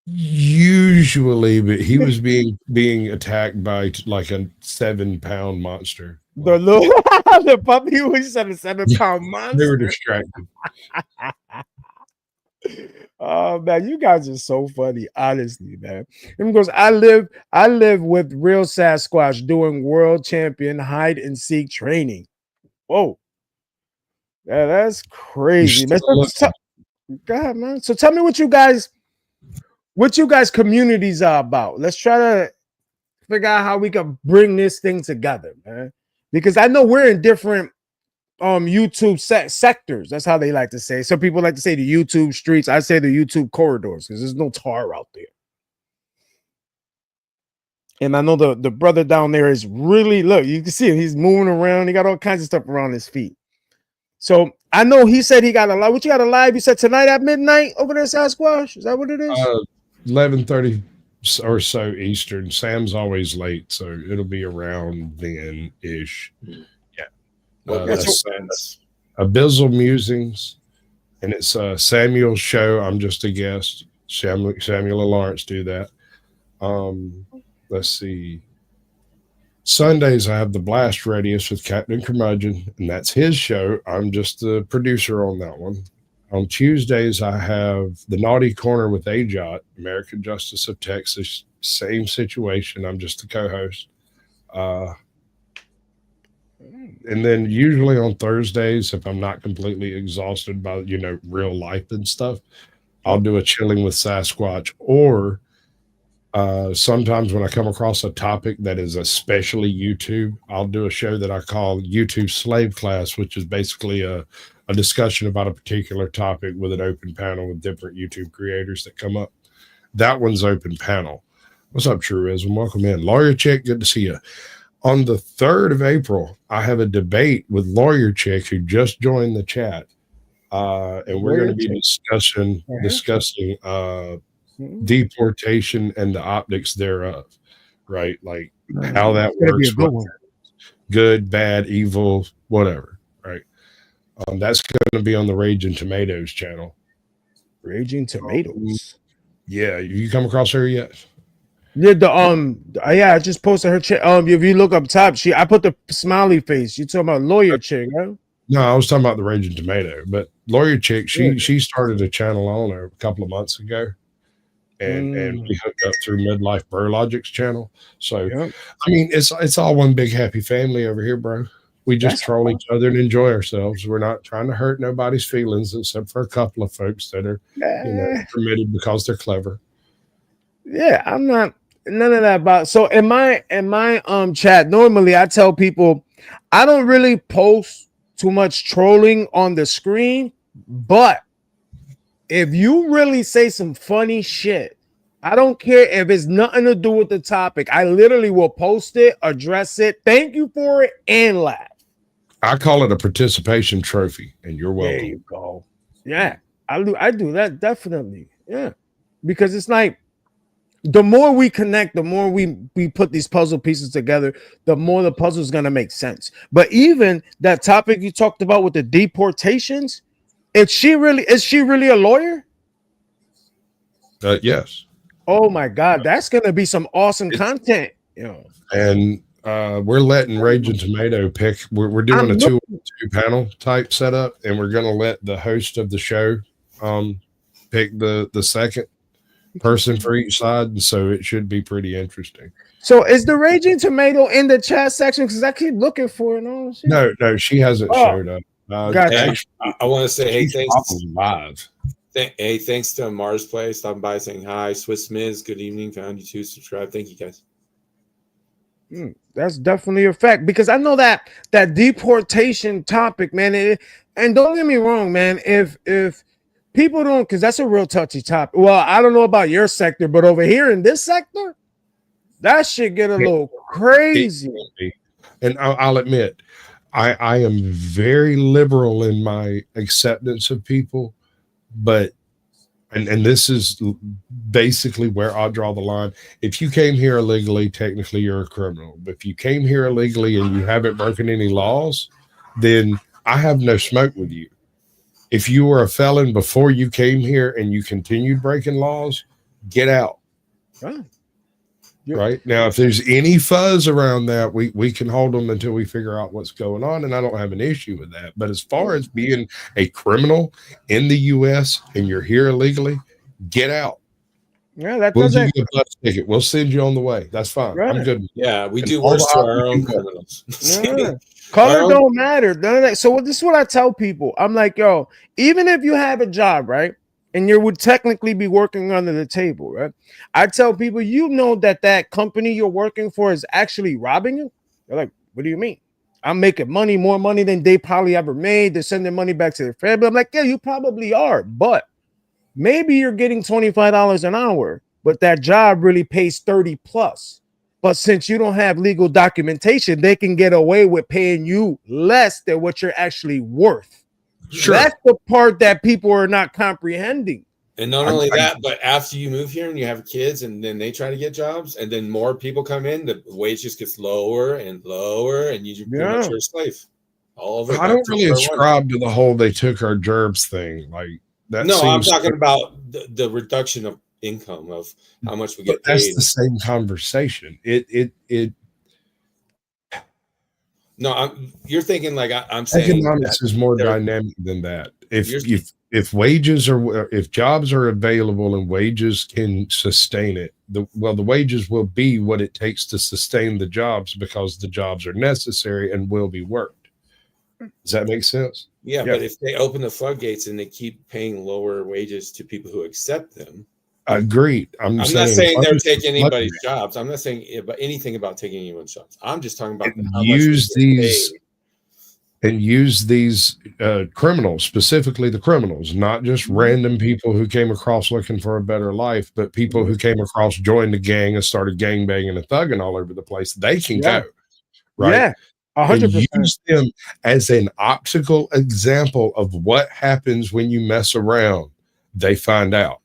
Usually, but he was being attacked by like a 7-pound monster. The little the puppy was said a 7-pound monster. They were distracted. Oh man, you guys are so funny, honestly, man. And because I live with real Sasquatch doing world champion hide and seek training. Whoa, yeah, that's crazy. Man. God, man. So tell me what you guys communities are about. Let's try to figure out how we can bring this thing together, man. Because I know we're in different YouTube sectors. That's how they like to say. Some people like to say the YouTube streets. I say the YouTube corridors because there's no tar out there. And I know the brother down there is really, look, you can see him. He's moving around. He got all kinds of stuff around his feet. So I know he said he got a live. What you got a live? You said tonight at midnight over there, Sasquatch? Is that what it is? 11:30 or so Eastern. Sam's always late, so it'll be around then ish. Yeah. That's Abyssal Musings, and it's Samuel's show. I'm just a guest. Samuel and Lawrence do that. Let's see. Sundays I have the Blast Radius with Captain Curmudgeon, and that's his show. I'm just the producer on that one. On Tuesdays, I have the Naughty Corner with AJOT, American Justice of Texas. Same situation. I'm just the co-host. And then usually on Thursdays, if I'm not completely exhausted by, real life and stuff, I'll do a Chilling with Sasquatch. Or sometimes when I come across a topic that is especially YouTube, I'll do a show that I call YouTube Slave Class, which is basically a discussion about a particular topic with an open panel with different YouTube creators that come up. That one's open panel. What's up, Truism? Welcome in. Lawyer Chick, good to see you. On the 3rd of April, I have a debate with Lawyer Chick who just joined the chat. And we're going to be discussing deportation and the optics thereof, right? Like how that works. Good, bad, evil, whatever, right? That's going to be on the Raging Tomatoes channel. Raging Tomatoes. Yeah, you come across her yet? Yeah, I just posted her chick. If you look up top, I put the smiley face. You talking about Lawyer Chick, right? No, I was talking about the Raging Tomato, but Lawyer Chick, she started a channel on her a couple of months ago, and we hooked up through Midlife Bro Logic's channel. So, I mean, it's all one big happy family over here, bro. We just That's troll each other and enjoy ourselves. We're not trying to hurt nobody's feelings, except for a couple of folks that are, committed because they're clever. Yeah, I'm not none of that about. So in my chat, normally I tell people I don't really post too much trolling on the screen, but if you really say some funny shit, I don't care if it's nothing to do with the topic. I literally will post it, address it, thank you for it, and laugh. I call it a participation trophy, and you're welcome. There you go. Yeah, I do that definitely. Yeah, because it's like the more we connect, the more we put these puzzle pieces together, the more the puzzle is gonna make sense. But even that topic you talked about with the deportations, is she really a lawyer? Yes. Oh my god, that's gonna be some awesome content. And we're letting Raging Tomato pick. We're doing a 2 panel type setup, and we're going to let the host of the show pick the second person for each side, and so it should be pretty interesting. So is the Raging Tomato in the chat section? Because I keep looking for it. No, she hasn't showed up. Gotcha. Actually, I want to say, hey, thanks. Live. Thanks to Mars Play stopping by saying hi. Swiss Miz, good evening. Found you too. Subscribe. Thank you guys. That's definitely a fact, because I know that deportation topic, man. And don't get me wrong, man. If people don't, because that's a real touchy topic. Well, I don't know about your sector, but over here in this sector, that shit get a little crazy. And I'll admit, I am very liberal in my acceptance of people, but and this is basically where I'll draw the line. If you came here illegally, technically you're a criminal. But if you came here illegally and you haven't broken any laws, then I have no smoke with you. If you were a felon before you came here and you continued breaking laws, get out. Right now, if there's any fuzz around that, we can hold them until we figure out what's going on, and I don't have an issue with that. But as far as being a criminal in the U.S. and you're here illegally, get out. Yeah, that we'll doesn't. Give you a bus ticket. We'll send you on the way. That's fine. Right. I'm good. Yeah, we do worse to our own criminals. Color don't matter. None of that. So this is what I tell people. I'm like, yo, even if you have a job, right? And you would technically be working under the table, right? I tell people, you know that company you're working for is actually robbing you. They're like, what do you mean? I'm making money, more money than they probably ever made. They're sending money back to their family. I'm like, yeah, you probably are. But maybe you're getting $25 an hour, but that job really pays 30 plus. But since you don't have legal documentation, they can get away with paying you less than what you're actually worth. Sure. That's the part that people are not comprehending. And not only that, but after you move here and you have kids and then they try to get jobs and then more people come in, the wage just gets lower and lower and you pretty much are a slave. All of it. I don't really ascribe to the whole they took our gerbs thing. Like that. No, I'm talking about the reduction of income of how much we get paid. That's the same conversation. No, you're thinking like I'm saying. Economics is more dynamic than that. If wages are, if jobs are available and wages can sustain it, the wages will be what it takes to sustain the jobs because the jobs are necessary and will be worked. Does that make sense? Yeah, but if they open the floodgates and they keep paying lower wages to people who accept them. Agreed. I'm not saying they're taking anybody's jobs. I'm not saying anything about taking anyone's jobs. I'm just talking about use these criminals, specifically the criminals, not just random people who came across looking for a better life, but people who came across, joined the gang and started gangbanging and thugging all over the place. They can go, right? Yeah, 100%. Use them as an optical example of what happens when you mess around. They find out.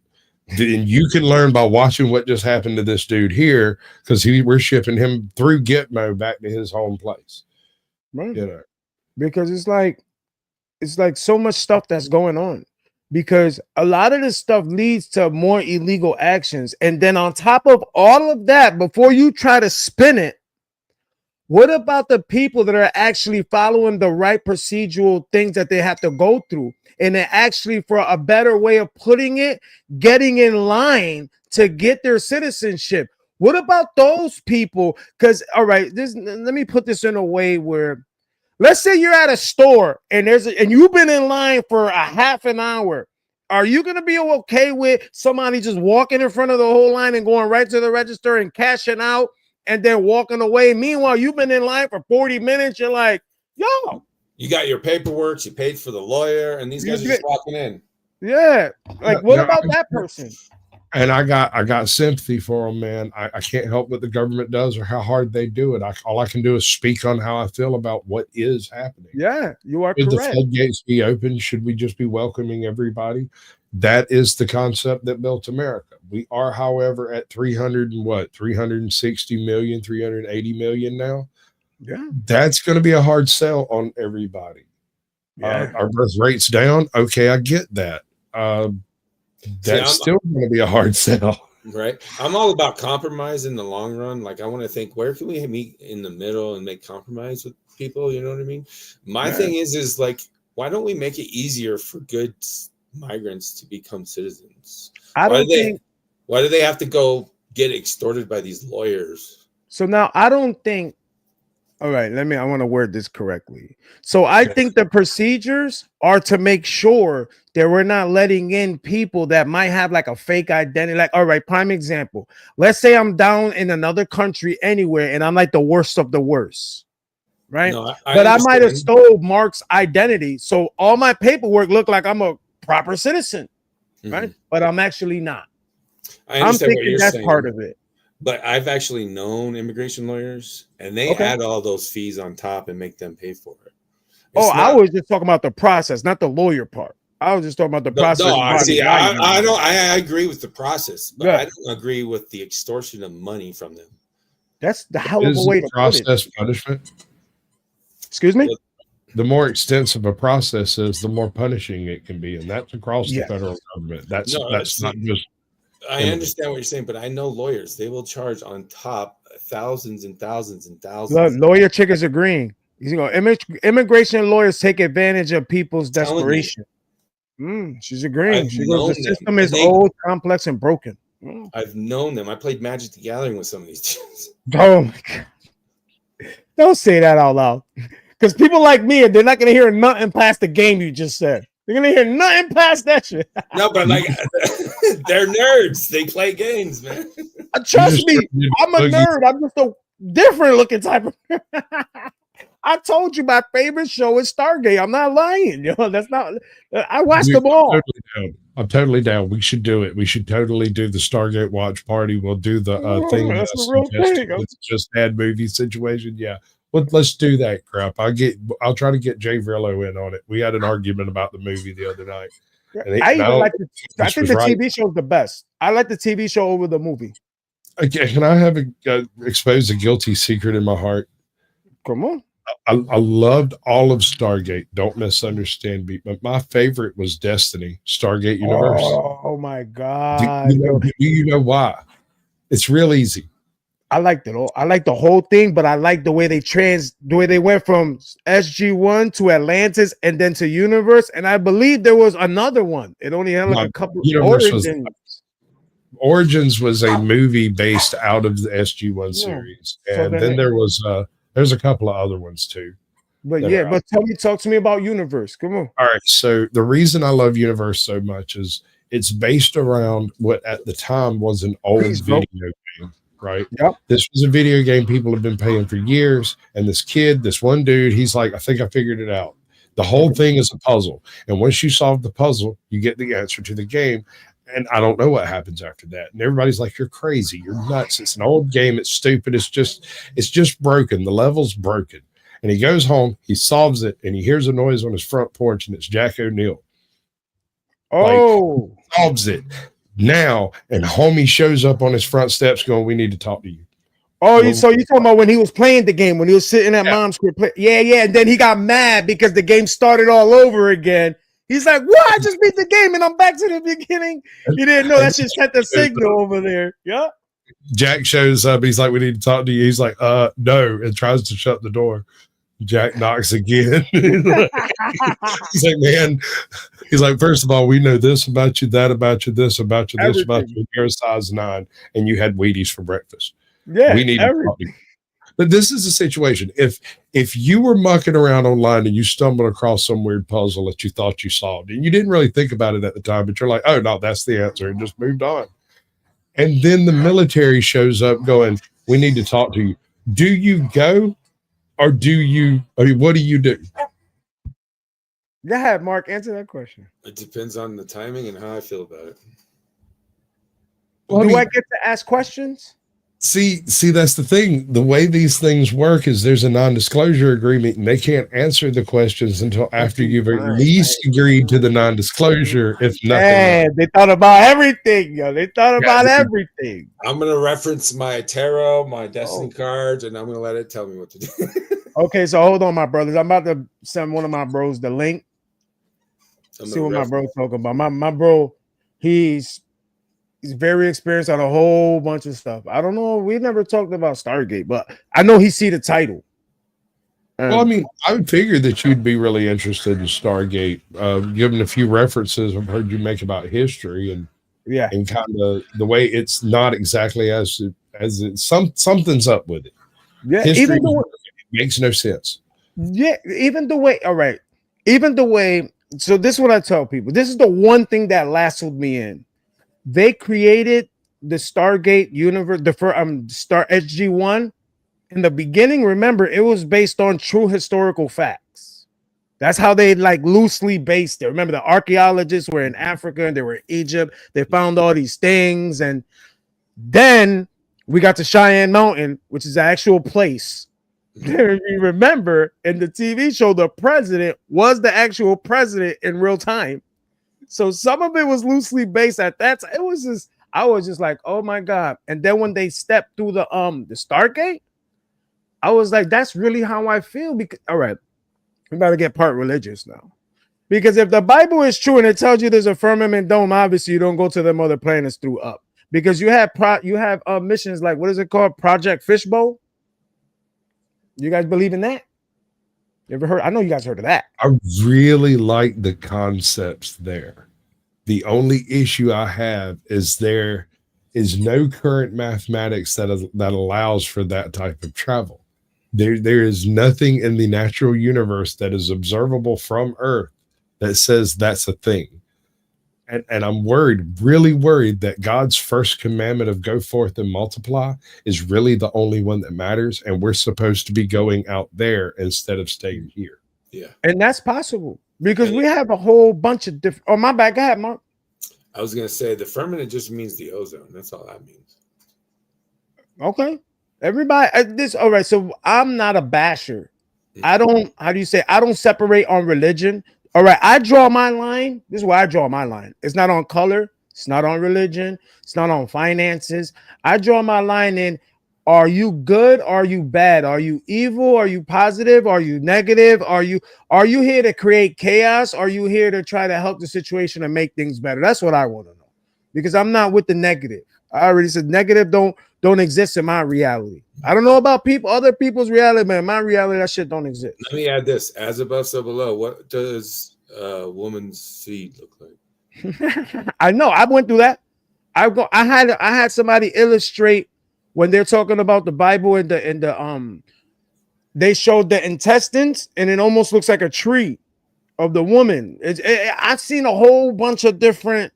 And you can learn by watching what just happened to this dude here, because we're shipping him through Gitmo back to his home place. Right. You know, because it's like so much stuff that's going on. Because a lot of this stuff leads to more illegal actions. And then on top of all of that, before you try to spin it, what about the people that are actually following the right procedural things that they have to go through? And they're actually, for a better way of putting it, getting in line to get their citizenship. What about those people? Because, all right, let me put this in a way where let's say you're at a store and and you've been in line for a half an hour. Are you going to be okay with somebody just walking in front of the whole line and going right to the register and cashing out and then walking away? Meanwhile, you've been in line for 40 minutes. You're like, yo. You got your paperwork, you paid for the lawyer, and these guys are just walking in. Yeah. Like, what about that person? And I got sympathy for them, man. I can't help what the government does or how hard they do it. All I can do is speak on how I feel about what is happening. Yeah, you are Should correct. the floodgates be open? Should we just be welcoming everybody? That is the concept that built America. We are, however, at 360 million, 380 million now. Yeah. That's going to be a hard sell on everybody. Yeah. Our birth rate's down. Okay, I get that. That's still going to be a hard sell. Right. I'm all about compromise in the long run. Like, I want to think, where can we meet in the middle and make compromise with people? You know what I mean? My thing is like, why don't we make it easier for good migrants to become citizens? Why do they have to go get extorted by these lawyers? So now I don't think. All right, I want to word this correctly. So I think the procedures are to make sure that we're not letting in people that might have like a fake identity. Like, all right, prime example. Let's say I'm down in another country anywhere and I'm like the worst of the worst, right? No, but I might have stole Mark's identity. So all my paperwork look like I'm a proper citizen, right? But I'm actually not. I'm thinking that's part of it. But I've actually known immigration lawyers, and they add all those fees on top and make them pay for it. I was just talking about the process, not the lawyer part. I was just talking about the process. No, I agree with the process, but I don't agree with the extortion of money from them. That's the hell of a way to process punishment. Excuse me? The more extensive a process is, the more punishing it can be, and that's across the federal government. That's not just. I understand what you're saying, but I know lawyers. They will charge on top thousands and thousands and thousands. Look, lawyer chick is agreeing. You know, immigration lawyers take advantage of people's desperation. She's agreeing. She goes, the system is old, complex, and broken. I've known them. I played Magic the Gathering with some of these dudes. Oh my God. Don't say that out loud. Because people like me, they're not going to hear nothing past the game you just said. They're going to hear nothing past that shit. No, but like, they're nerds. They play games, man. Trust me, I'm a nerd. I'm just a different looking type of nerd. I told you my favorite show is Stargate. I'm not lying. You know, that's not. I watched them all. I'm totally down. We should do it. We should totally do the Stargate watch party. We'll do the thing. That's a real thing. It's just ad movie situation. Yeah. Well, let's do that crap. I'll try to get Jay Verlo in on it. We had an argument about the movie the other night. I think the TV show is the best. I like the TV show over the movie. Okay, can I have expose a guilty secret in my heart? Come on. I loved all of Stargate. Don't misunderstand me. But my favorite was Destiny, Stargate Universe. Oh my God. Do you know why? It's real easy. I liked it all. I liked the whole thing, but I liked the way they went from SG-1 to Atlantis and then to Universe. And I believe there was another one. It only had like a couple of Origins was a movie based out of the SG-1 series. And then there's a couple of other ones too. But talk to me about Universe. Come on. All right. So the reason I love Universe so much is it's based around what at the time was an old video game. Right. Yep. This was a video game people have been paying for years. And this one dude, he's like, I think I figured it out. The whole thing is a puzzle. And once you solve the puzzle, you get the answer to the game. And I don't know what happens after that. And everybody's like, you're crazy. You're nuts. It's an old game. It's stupid. It's just broken. The level's broken. And he goes home, he solves it, and he hears a noise on his front porch, and it's Jack O'Neill. Oh, solves it. Now, and homie shows up on his front steps going, we need to talk to you. Oh, so you're talking about when he was playing the game, when he was sitting at mom's crib. Yeah. And then he got mad because the game started all over again. He's like, what? I just beat the game and I'm back to the beginning. He didn't know that shit sent the signal over there. Yeah. Jack shows up. He's like, we need to talk to you. He's like, no, and tries to shut the door. Jack knocks again. He's like, man, he's like, first of all, we know this about you, that about you, this about you, this Everything. about you. You're a size 9 and you had Wheaties for breakfast. Yeah. We need to talk to you. But this is a situation. If you were mucking around online and you stumbled across some weird puzzle that you thought you solved, and you didn't really think about it at the time, but you're like, oh no, that's the answer, and just moved on. And then the military shows up going, we need to talk to you. Do you go, or do you, I mean, what do you do? Go ahead, Mark, answer that question. It depends on the timing and how I feel about it. Well, do I get to ask questions? See, that's the thing. The way these things work is there's a non-disclosure agreement, and they can't answer the questions until after you've at least agreed to the non-disclosure, if nothing else. They thought about everything, yo. They thought about everything. I'm gonna reference my tarot, my destiny cards, and I'm gonna let it tell me what to do. Okay, so hold on, my brothers. I'm about to send one of my bros the link. See what my bro's talking about. My bro, he's very experienced on a whole bunch of stuff. I don't know. We never talked about Stargate, but I know he see the title. Well, I mean, I would figure that you'd be really interested in Stargate, given a few references I've heard you make about history and kind of the way it's not exactly as something's up with it. Yeah, history makes no sense. Yeah, even the way. All right, even the way. So this is what I tell people. This is the one thing that lasted me in. They created the Stargate universe, the first Star SG-1 in the beginning. Remember, it was based on true historical facts. That's how they like loosely based it. Remember, the archaeologists were in Africa and they were in Egypt. They found all these things, and then we got to Cheyenne Mountain, which is the actual place. You remember in the TV show, the president was the actual president in real time. So some of it was loosely based at that time. It was just, I was just like, oh my God. And then when they stepped through the Stargate, I was like, that's really how I feel. Because all right, we better get part religious now. Because if the Bible is true and it tells you there's a firmament dome, obviously you don't go to them other planets through up. Because you have missions like, what is it called? Project Fishbowl. You guys believe in that? You ever heard? I know you guys heard of that. I really like the concepts there. The only issue I have is there is no current mathematics that allows for that type of travel. There is nothing in the natural universe that is observable from Earth that says that's a thing. And I'm really worried that God's first commandment of go forth and multiply is really the only one that matters. And we're supposed to be going out there instead of staying here. Yeah. And that's possible because we have a whole bunch of different. Oh, my bad. Go ahead, Mark. I was going to say the firmament just means the ozone. That's all that means. Okay. Everybody, all right. So I'm not a basher. I don't, how do you say? I don't separate on religion. All right, I draw my line. This is where I draw my line. It's not on color. It's not on religion. It's not on finances. I draw my line in, are you good? Are you bad? Are you evil? Are you positive? Are you negative? Are you here to create chaos? Are you here to try to help the situation and make things better? That's what I want to know. Because I'm not with the negative. I already said negative don't exist in my reality. I don't know about other people's reality, but in my reality, that shit don't exist. Let me add this: as above, so below. What does a woman's seed look like? I know. I went through that. I had somebody illustrate when they're talking about the Bible and they showed the intestines, and it almost looks like a tree of the woman. I've seen a whole bunch of different.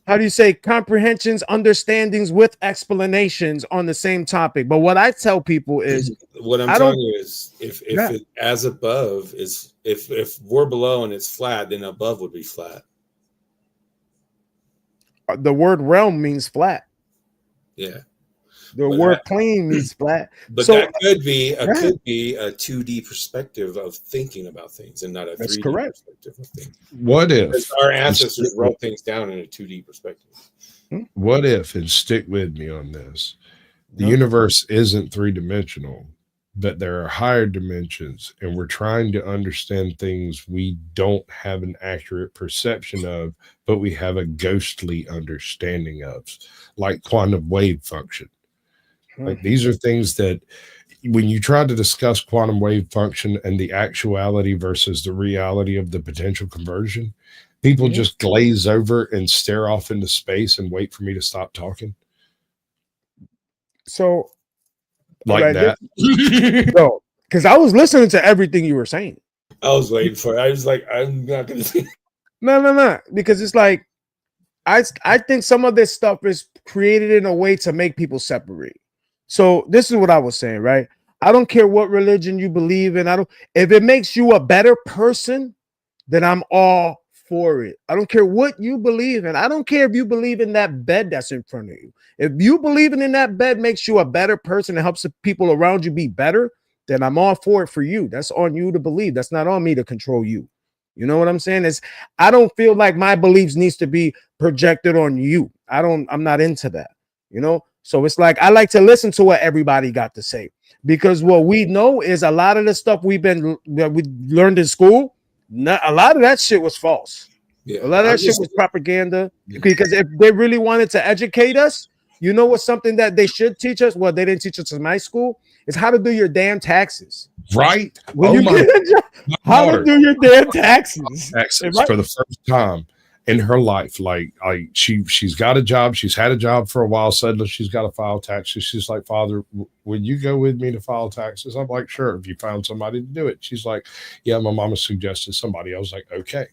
How do you say comprehensions, understandings with explanations on the same topic? But what I tell people is what I'm telling you is if it, as above is if we're below and it's flat, then above would be flat. The word realm means flat. Yeah. The word plane means flat. But so, that could be a 2D perspective of thinking about things and not a 3D perspective of things. What if because our ancestors wrote things down in a 2D perspective? What if, and stick with me on this, the universe isn't three-dimensional, but there are higher dimensions, and we're trying to understand things we don't have an accurate perception of, but we have a ghostly understanding of, like quantum wave function. Like these are things that when you try to discuss quantum wave function and the actuality versus the reality of the potential conversion, people just glaze over and stare off into space and wait for me to stop talking. So like Right, that. no, because I was listening to everything you were saying. I was waiting for it. I was like, I'm not gonna say. No, because it's like I think some of this stuff is created in a way to make people separate. So this is what I was saying, right? I don't care what religion you believe in. I don't if it makes you a better person, then I'm all for it. I don't care what you believe in. I don't care if you believe in that bed that's in front of you. If you believing in that bed makes you a better person and helps the people around you be better, then I'm all for it for you. That's on you to believe. That's not on me to control you. You know what I'm saying? Is I don't feel like my beliefs needs to be projected on you. I'm not into that. You know? So it's like I like to listen to what everybody got to say because what we know is a lot of the stuff we learned in school. A lot of that shit was false. Yeah, A lot of that shit was propaganda. Because if they really wanted to educate us, you know what's something that they should teach us? Well, they didn't teach us in my school. Is how to do your damn taxes. Right? When you get a job, how to do your damn taxes. Taxes for the first time in her life. Like she's got a job. She's had a job for a while. Suddenly she's got to file taxes. She's like, Father, would you go with me to file taxes? I'm like, sure. If you found somebody to do it. She's like, yeah, my mama suggested somebody. I was like, okay.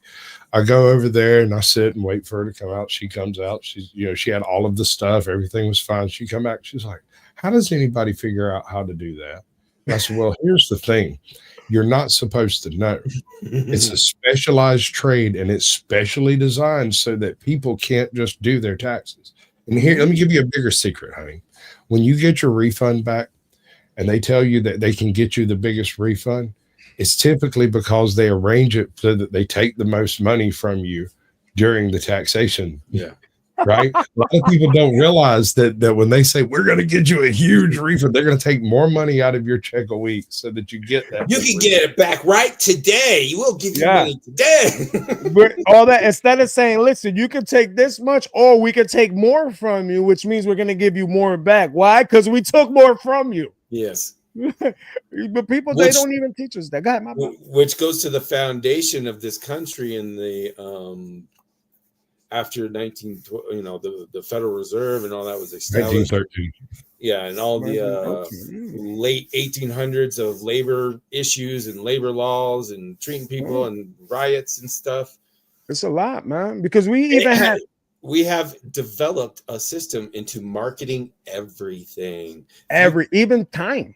I go over there and I sit and wait for her to come out. She comes out. She's, she had all of the stuff. Everything was fine. She come back. She's like, how does anybody figure out how to do that? And I said, well, here's the thing. You're not supposed to know. It's a specialized trade and it's specially designed so that people can't just do their taxes. And here, let me give you a bigger secret, honey. When you get your refund back and they tell you that they can get you the biggest refund, it's typically because they arrange it so that they take the most money from you during the taxation. Yeah. Right? A lot of people don't realize that when they say we're going to get you a huge refund, they're going to take more money out of your check a week so that you get that. You can get it back right today. You will give you money today. All that instead of saying, listen, you can take this much, or we can take more from you, which means we're going to give you more back. Why? Because we took more from you. Yes. But people, they don't even teach us that. Go ahead, which goes to the foundation of this country in the after the Federal Reserve and all that was established. 1913. Yeah, and all the late 1800s of labor issues and labor laws and treating people and riots and stuff. It's a lot, man, because we have developed a system into marketing everything. Even time.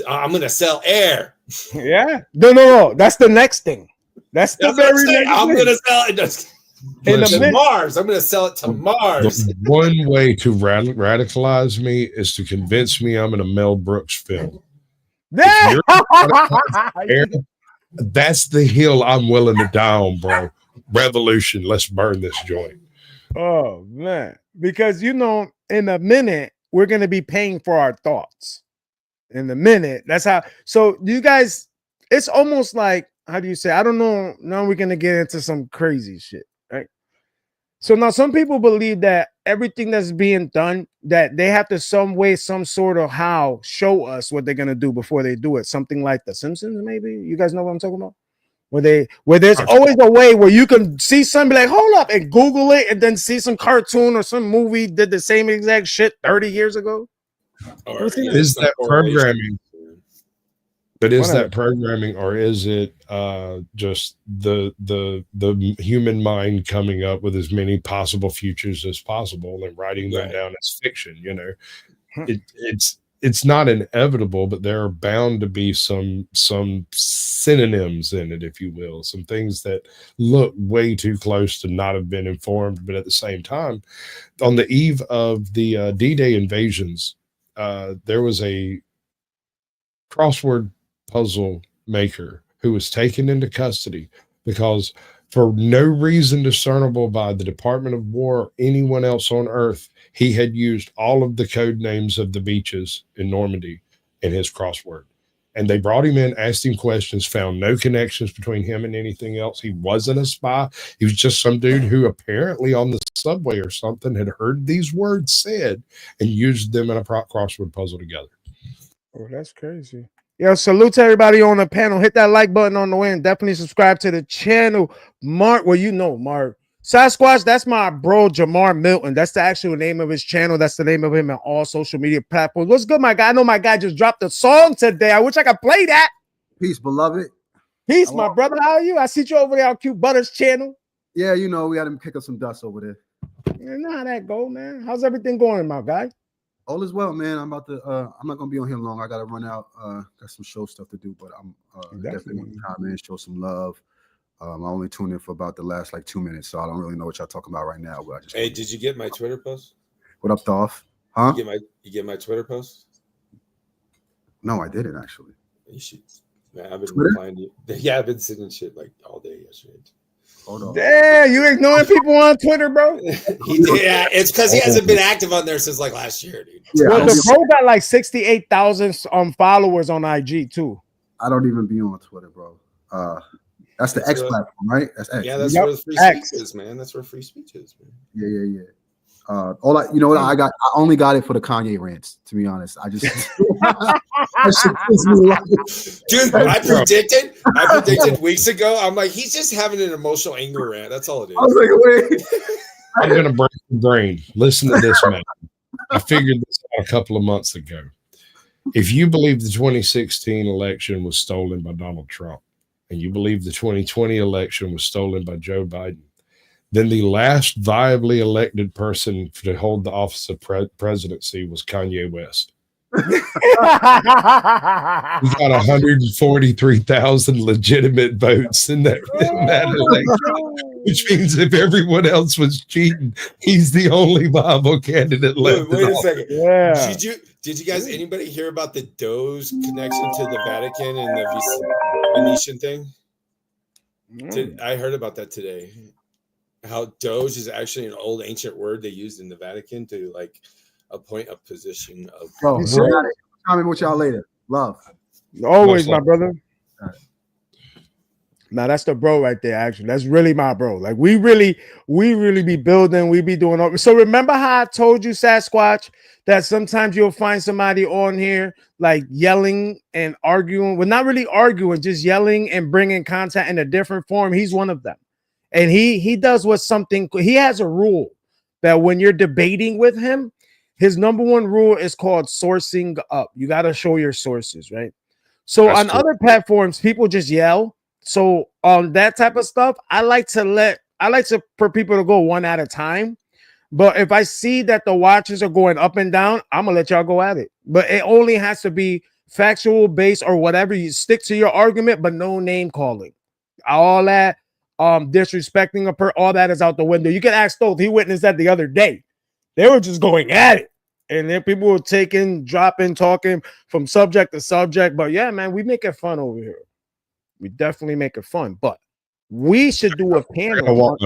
I'm going to sell air. Yeah. No. That's the next thing. That's the very next thing. I'm going to sell it. To Mars. I'm going to sell it to Mars. The one way to radicalize me is to convince me I'm in a Mel Brooks film. That's the hill I'm willing to die on, bro. Revolution. Let's burn this joint. Oh, man. Because, in a minute, we're going to be paying for our thoughts. In a minute. That's how. So, you guys, it's almost like, how do you say? I don't know. Now we're going to get into some crazy shit. So now some people believe that everything that's being done, that they have to some way, some sort of how show us what they're going to do before they do it. Something like The Simpsons, maybe. You guys know what I'm talking about? Where there's always a way where you can see somebody like, hold up, and Google it and then see some cartoon or some movie did the same exact shit 30 years ago. Or is that programming? But is that programming, or is it just the human mind coming up with as many possible futures as possible and writing them down as fiction? It's not inevitable, but there are bound to be some synonyms in it, if you will, some things that look way too close to not have been informed. But at the same time, on the eve of the D-Day invasions, there was a crossword puzzle maker who was taken into custody because for no reason discernible by the Department of War or anyone else on earth, he had used all of the code names of the beaches in Normandy in his crossword. And they brought him in, asked him questions, found no connections between him and anything else. He wasn't a spy. He was just some dude who apparently on the subway or something had heard these words said and used them in a crossword puzzle together. Oh, that's crazy. Yo, salute to everybody on the panel. Hit that like button on the way and definitely subscribe to the channel. Mark, Mark, Sasquatch, that's my bro Jamar Milton. That's the actual name of his channel. That's the name of him on all social media platforms. What's good, my guy? I know my guy just dropped a song today. I wish I could play that. Peace, beloved. Peace, my brother. How are you? I see you over there on Cute Butters channel. Yeah, you know, we had him kick up some dust over there. You know how that go, man. How's everything going, my guy? All is well, man. I'm about to I'm not gonna be on here long. I gotta run out. Got some show stuff to do, but I'm definitely want to come in, show some love. I only tuned in for about the last like 2 minutes, so I don't really know what y'all talking about right now. But I just did you get my Twitter post? What up, Dolph? Huh? You get my Twitter post? No, I didn't actually. You should. Man, I've been replying to you. Yeah, I've been sitting shit like all day yesterday. Hold on. Damn, you ignoring people on Twitter, bro? Yeah, it's because he hasn't been active on there since like last year, dude. Yeah, well, the bro got like 68,000 followers on IG too. I don't even be on Twitter, bro. That's the X platform, right? That's X. Yeah, that's where the free speech is, man. That's where free speech is, man. Yeah. You know what? I only got it for the Kanye rants. To be honest, I just dude. I predicted weeks ago. I'm like, he's just having an emotional anger rant. That's all it is. I was like, wait. I'm gonna break your brain. Listen to this, man. I figured this out a couple of months ago. If you believe the 2016 election was stolen by Donald Trump, and you believe the 2020 election was stolen by Joe Biden, then the last viably elected person to hold the office of presidency was Kanye West. He got 143,000 legitimate votes in that election, which means if everyone else was cheating, he's the only viable candidate left. Wait a second. Yeah. Did you guys, anybody hear about the Doge connection to the Vatican and the Venetian thing? I heard about that today. How Doge is actually an old ancient word they used in the Vatican to like appoint a position of. Bro, comment with y'all later. Love. Always, my brother. Now that's the bro right there. Actually, that's really my bro. Like we really be building. We be doing all. So remember how I told you, Sasquatch, that sometimes you'll find somebody on here like yelling and arguing. Well, not really arguing, just yelling and bringing content in a different form. He's one of them, and he does what something. He has a rule that when you're debating with him, his number one rule is called sourcing up. You got to show your sources, right? So that's on other platforms, people just yell. So on that type of stuff, I like for people to go one at a time. But if I see that the watches are going up and down, I'm gonna let y'all go at it. But it only has to be factual based or whatever. You stick to your argument, but no name calling. All that disrespecting all that is out the window. You can ask Stolt. He witnessed that the other day. They were just going at it. And then people were dropping, talking from subject to subject. But yeah, man, we make it fun over here. We definitely make it fun. But we should do a panel.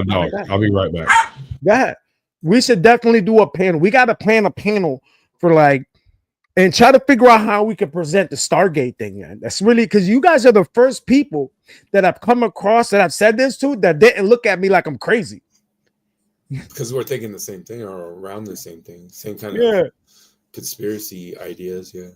I'll be right back. Yeah. We should definitely do a panel. We got to plan a panel for like, and try to figure out how we can present the Stargate thing, man. That's really because you guys are the first people that I've come across that I've said this to that didn't look at me like I'm crazy. Because we're thinking the same thing or around the same thing, same kind of conspiracy ideas. Yeah.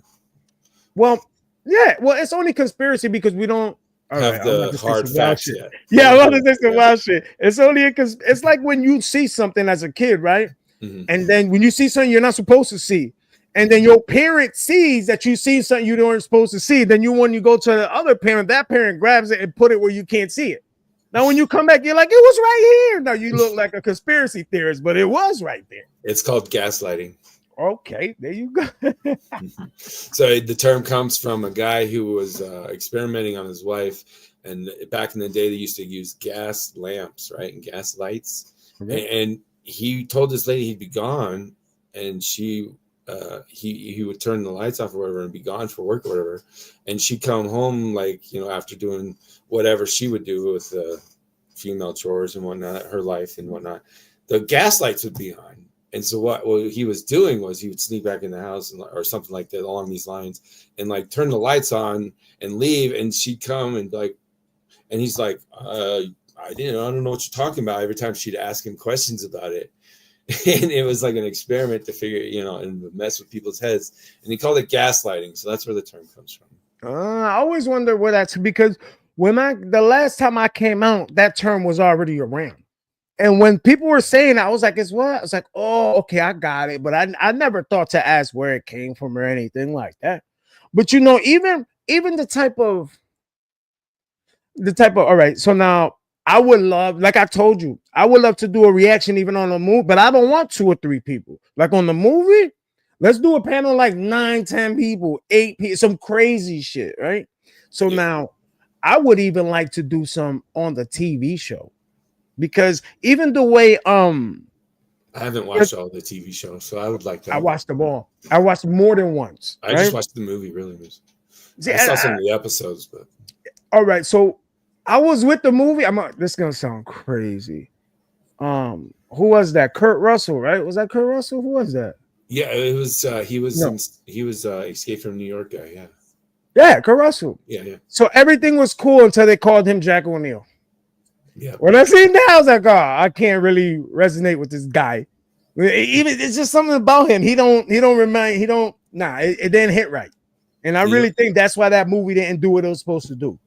Well, it's only conspiracy because we don't have the hard facts yet. Yeah, I want to say some wild shit. It's only it's like when you see something as a kid, right? Mm-hmm. And then when you see something you're not supposed to see, and then your parent sees that you see something you weren't supposed to see, then when you go to the other parent, that parent grabs it and put it where you can't see it. Now, when you come back, you're like, it was right here. Now you look like a conspiracy theorist, but it was right there. It's called gaslighting. Okay, there you go. So the term comes from a guy who was experimenting on his wife. And back in the day, they used to use gas lamps, right? And gas lights. Okay. And he told this lady he'd be gone. And he would turn the lights off or whatever and be gone for work or whatever. And she'd come home like, after doing whatever she would do with the female chores and whatnot, her life and whatnot, the gas lights would be on. And so what he was doing was he would sneak back in the house or something like that along these lines and like turn the lights on and leave. And she'd come and like, and he's like, I don't know what you're talking about. Every time she'd ask him questions about it. And it was like an experiment to figure, and mess with people's heads. And he called it gaslighting. So that's where the term comes from. I always wonder where that's because the last time I came out, that term was already around. And when people were saying, I was like, "It's what?" I was like, "Oh, okay, I got it." But I never thought to ask where it came from or anything like that. But you know, even the type of all right. So now I would love, like I told you, I would love to do a reaction even on a movie, but I don't want 2 or 3 people. Like on the movie, let's do a panel like 9, 10 people, 8 people, some crazy shit, right? So now I would even like to do some on the TV show because even the way I haven't watched all the TV shows, so I would like that. I watched them all. I watched more than once. I just watched the movie, really. See, I saw some of the episodes, but all right. So I was with the movie. This is gonna sound crazy. Who was that? Kurt Russell, right? Was that Kurt Russell? Who was that? Yeah, it was. He was. Escape from New York guy. Yeah. Yeah, Kurt Russell. Yeah. So everything was cool until they called him Jack O'Neill. Yeah. When I seen that, I was like, "Oh, I can't really resonate with this guy." Even it's just something about him. He don't remind. He don't. Nah, it didn't hit right. And I really think that's why that movie didn't do what it was supposed to do.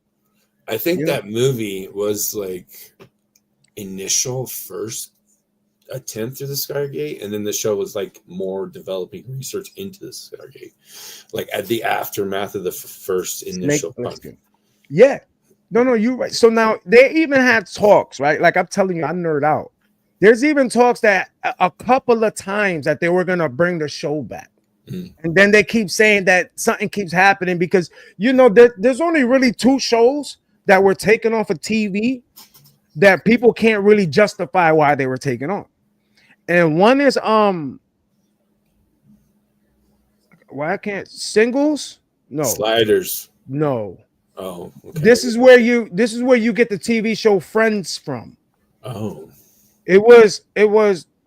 I think that movie was like initial first attempt through the Stargate, and then the show was like more developing research into the Stargate, like at the aftermath of the first initial. Yeah, no, you're right. So now they even had talks, right? Like I'm telling you, I nerd out. There's even talks that a couple of times that they were gonna bring the show back. And then they keep saying that something keeps happening because you know there's only really 2 shows that were taken off of TV that people can't really justify why they were taken off. And one is why can't Singles? No. Sliders. No. Oh. Okay. This is where you get the TV show Friends from. Oh. It was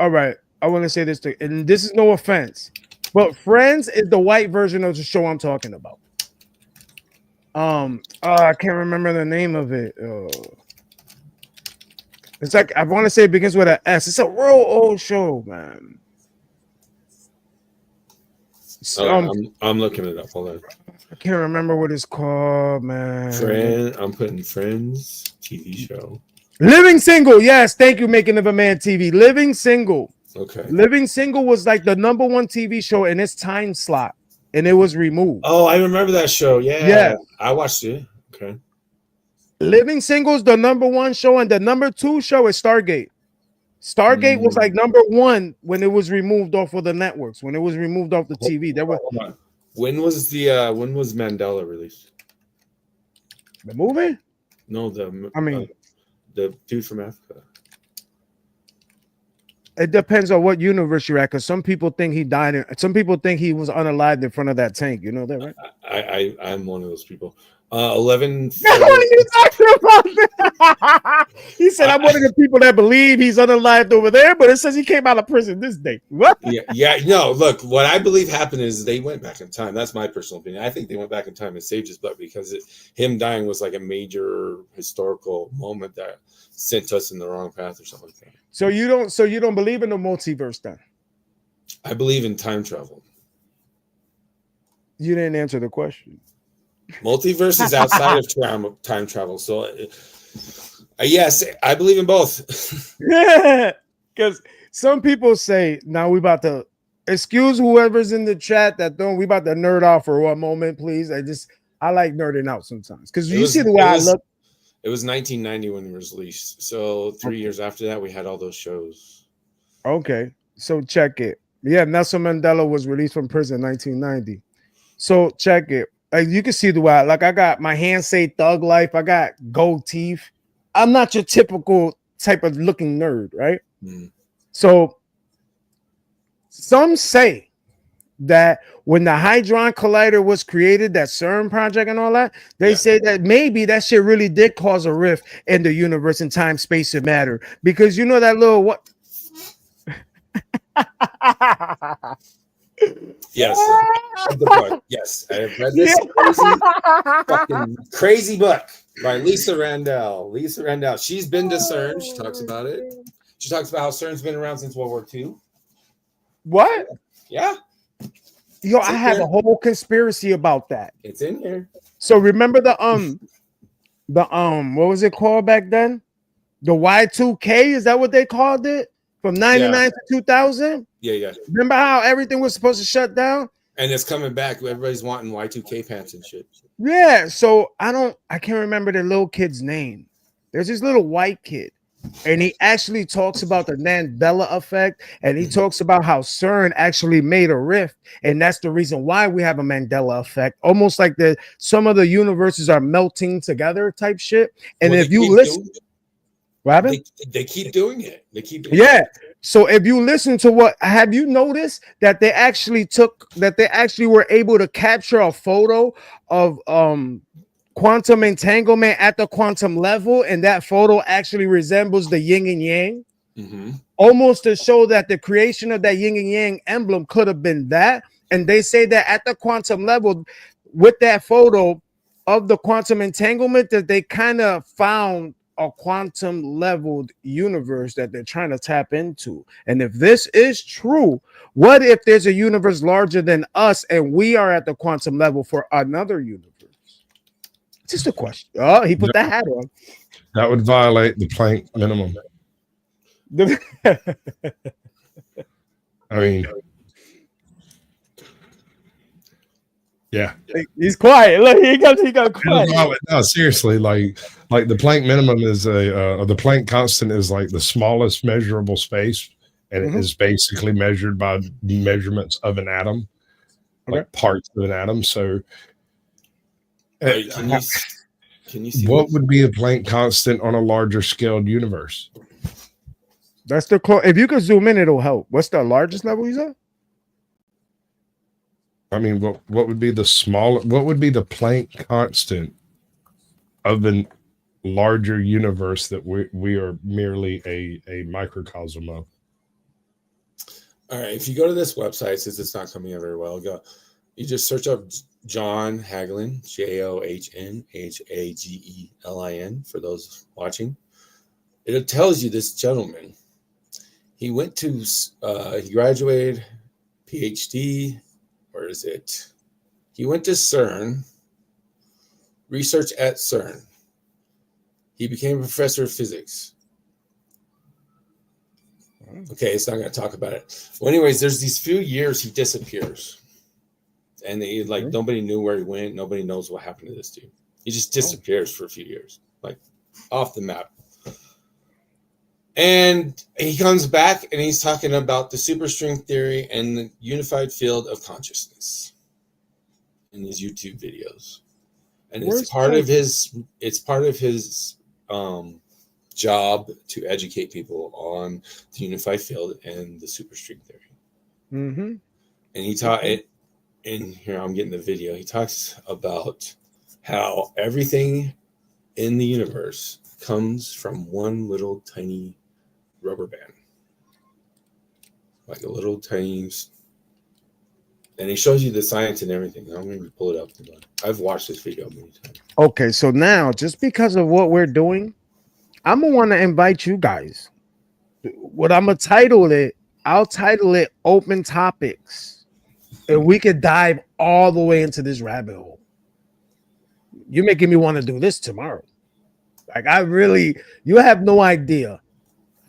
all right. I want to say this to, and this is no offense. But Friends is the white version of the show I'm talking about. I can't remember the name of it. It's like I want to say it begins with an S. It's a real old show, man. I'm looking it up. Hold on. I can't remember what it's called, man. I'm putting Friends TV show. Living Single. Yes, thank you, Making of a Man TV. Living Single. Okay. Living Single was like the #1 TV show in its time slot, and it was removed. Oh, I remember that show. Yeah. I watched it. Okay. Living Single is the #1 show, and the #2 show is Stargate. Stargate was like #1 when it was removed off of the networks, when it was removed off the TV. When was Mandela released? The movie? No, the dude from Africa. It depends on what universe you're at, because some people think he died. Some people think he was unalived in front of that tank. You know that, right? I'm one of those people. 11. What are you talking about? He said, "I'm one of the people that believe he's unalived over there," but it says he came out of prison this day. What? Yeah. No, look, what I believe happened is they went back in time. That's my personal opinion. I think they went back in time and saved his butt because him dying was like a major historical moment that sent us in the wrong path or something like that. So you don't believe in the multiverse then? I believe in time travel. You didn't answer the question. Multiverse is outside of time travel. So yes, I believe in both. Yeah, because some people say, now we about to excuse whoever's in the chat we about to nerd off for one moment, please. I like nerding out sometimes because you see the way I look. It was 1990 when it was released. So 3 years after that, we had all those shows. Okay, so check it. Yeah, Nelson Mandela was released from prison in 1990. So check it. Like you can see the way I got my hands say thug life. I got gold teeth. I'm not your typical type of looking nerd, right? So some say that when the Hadron Collider was created, that CERN project and all that, they say that maybe that shit really did cause a rift in the universe and time, space, and matter. Because you know that little what? Yes, the book. Yes, I have read this crazy book by Lisa Randall. Lisa Randall. She's been to CERN. She talks about it. She talks about how CERN's been around since World War II. What? Yeah. Yo, I have a whole conspiracy about that. It's in here. So remember the what was it called back then? The Y2K, is that what they called it? From 99 to 2000? Yeah. Remember how everything was supposed to shut down? And it's coming back. Everybody's wanting Y2K pants and shit. Yeah. So I can't remember the little kid's name. There's this little white kid, and he actually talks about the Mandela effect, and he talks about how CERN actually made a rift, and that's the reason why we have a Mandela effect, almost like some of the universes are melting together type shit. And Well, if you listen, what happened? They keep doing it. They keep doing yeah. it. So if you listen to what, have you noticed that they actually were able to capture a photo of quantum entanglement at the quantum level, and that photo actually resembles the yin and yang, almost to show that the creation of that yin and yang emblem could have been that. And they say that at the quantum level, with that photo of the quantum entanglement, that they kind of found a quantum leveled universe that they're trying to tap into. And if this is true, what if there's a universe larger than us and we are at the quantum level for another universe? Just a question. Oh, he put that hat on. That would violate the Planck minimum. I mean, yeah, he's quiet. Look, he got quiet. No, seriously, like the Planck minimum is the Planck constant is like the smallest measurable space, and it is basically measured by measurements of an atom, like parts of an atom. So, can you see what would be a Planck constant on a larger scaled universe? That's the if you could zoom in, it'll help. What's the largest level you said? I mean, what would be the what would be the Planck constant of a larger universe that we are merely a microcosm of? All right, if you go to this website, since it's not coming out very well, you just search up John Hagelin, JOHN, for those watching. It tells you this gentleman. He went to, he graduated, PhD. Where is it? He went to CERN, research at CERN. He became a professor of physics. Okay, it's not going to talk about it. Well, anyways, there's these few years he disappears. And nobody knew where he went. Nobody knows what happened to this dude. He just disappears for a few years, like off the map. And he comes back and he's talking about the superstring theory and the unified field of consciousness in his YouTube videos. And it's part of his job to educate people on the unified field and the superstring theory. And he taught it. And here I'm getting the video. He talks about how everything in the universe comes from one little tiny rubber band, like a little tiny, and he shows you the science and everything. I'm going to pull it up. I've watched this video many times. Okay, so now just because of what we're doing, I'm gonna want to invite you guys. What I'm gonna title it, I'll title it Open Topics, and we could dive all the way into this rabbit hole. You're making me want to do this tomorrow. Like you have no idea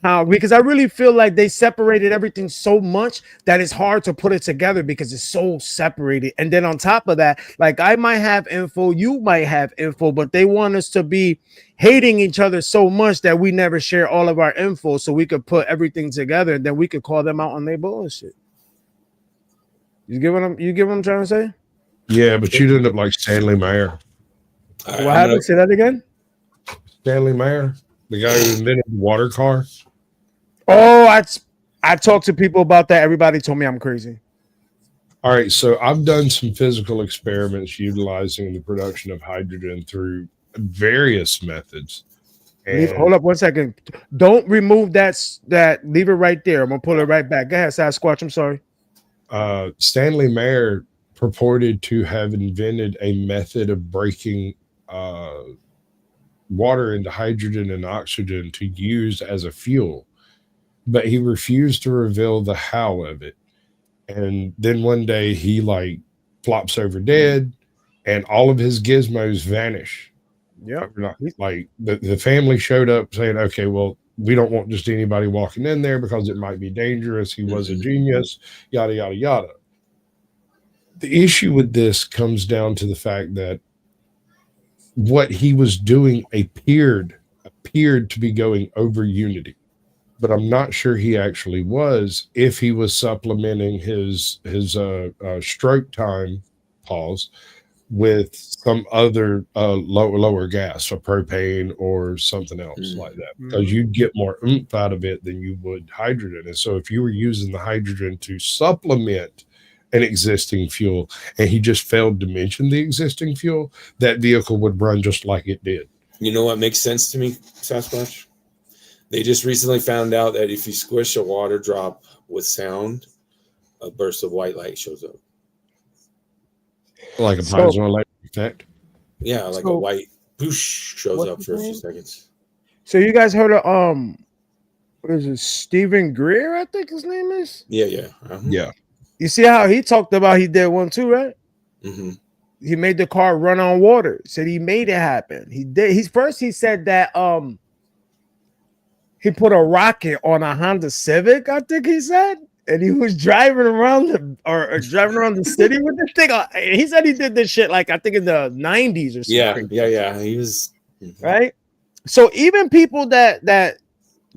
how, because I really feel like they separated everything so much that it's hard to put it together because it's so separated. And then on top of that, like I might have info, you might have info, but they want us to be hating each other so much that we never share all of our info so we could put everything together and then we could call them out on their bullshit. You get what I'm trying to say? Yeah, but you'd end up like Stanley Mayer. What happened? Say that again? Stanley Mayer, the guy who invented the water car. Oh, I talked to people about that. Everybody told me I'm crazy. All right, so I've done some physical experiments utilizing the production of hydrogen through various methods. Hold up 1 second. Don't remove that. Leave it right there. I'm gonna pull it right back. Go ahead, Sasquatch. I'm sorry. Stanley Mayer purported to have invented a method of breaking water into hydrogen and oxygen to use as a fuel, but he refused to reveal the how of it. And then one day he flops over dead and all of his gizmos vanish. Yeah. Like the family showed up saying, okay, well, we don't want just anybody walking in there because it might be dangerous. He was a genius, yada, yada, yada. The issue with this comes down to the fact that what he was doing appeared to be going over unity, but I'm not sure he actually was. If he was supplementing his stroke time pause with some other lower gas or propane or something else like that, because you'd get more oomph out of it than you would hydrogen. And so if you were using the hydrogen to supplement an existing fuel and he just failed to mention the existing fuel, that vehicle would run just like it did. You know what makes sense to me, Sasquatch? They just recently found out that if you squish a water drop with sound, a burst of white light shows up. Like a piezoelectric effect? Yeah, like a white boosh shows up for a few seconds. So you guys heard of what is it, Stephen Greer, I think his name is? Yeah. Yeah. You see how he talked about he did one too, right? He made the car run on water. Said he made it happen. He did. He said that he put a rocket on a Honda Civic, I think he said, and he was driving around the city with the thing. He said he did this shit like I think in the 90s or something. Yeah. He was right. So even people that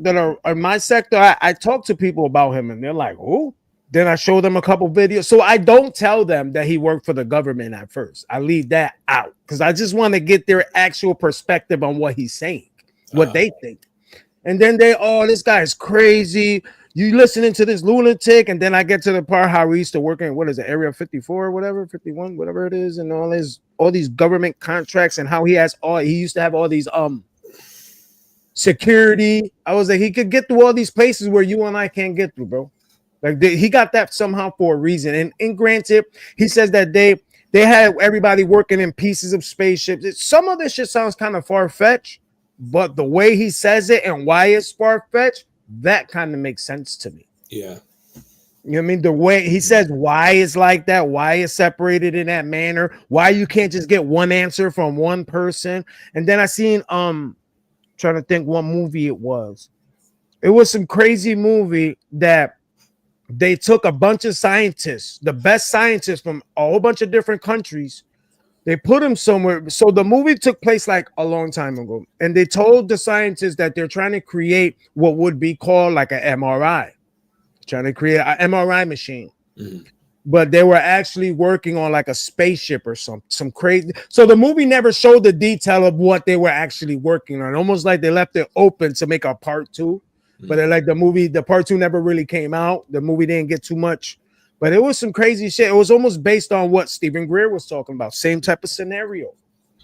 are in my sector, I talk to people about him, and they're like, "Who?" Then I show them a couple videos. So I don't tell them that he worked for the government at first. I leave that out because I just want to get their actual perspective on what he's saying, what they think. And then this guy is crazy. You listening to this lunatic. And then I get to the part how we used to work in, what is it, Area 54 or whatever, 51, whatever it is, and all these government contracts, and how he used to have all these security. I was like, he could get through all these places where you and I can't get through, bro. Like he got that somehow for a reason. And granted, he says that they had everybody working in pieces of spaceships. Some of this shit sounds kind of far-fetched, but the way he says it and why it's far-fetched, that kind of makes sense to me. Yeah. You know what I mean? The way he says why it's like that, why it's separated in that manner, why you can't just get one answer from one person. And then I seen trying to think what movie it was. It was some crazy movie that they took a bunch of scientists, the best scientists from a whole bunch of different countries. They put them somewhere. So the movie took place like a long time ago. And they told the scientists that they're trying to create what would be called like an MRI, trying to create an MRI machine. But they were actually working on like a spaceship or some crazy. So the movie never showed the detail of what they were actually working on. Almost like they left it open to make a part 2. But like the part 2 never really came out. The movie didn't get too much, but it was some crazy shit. It was almost based on what Stephen Greer was talking about. Same type of scenario.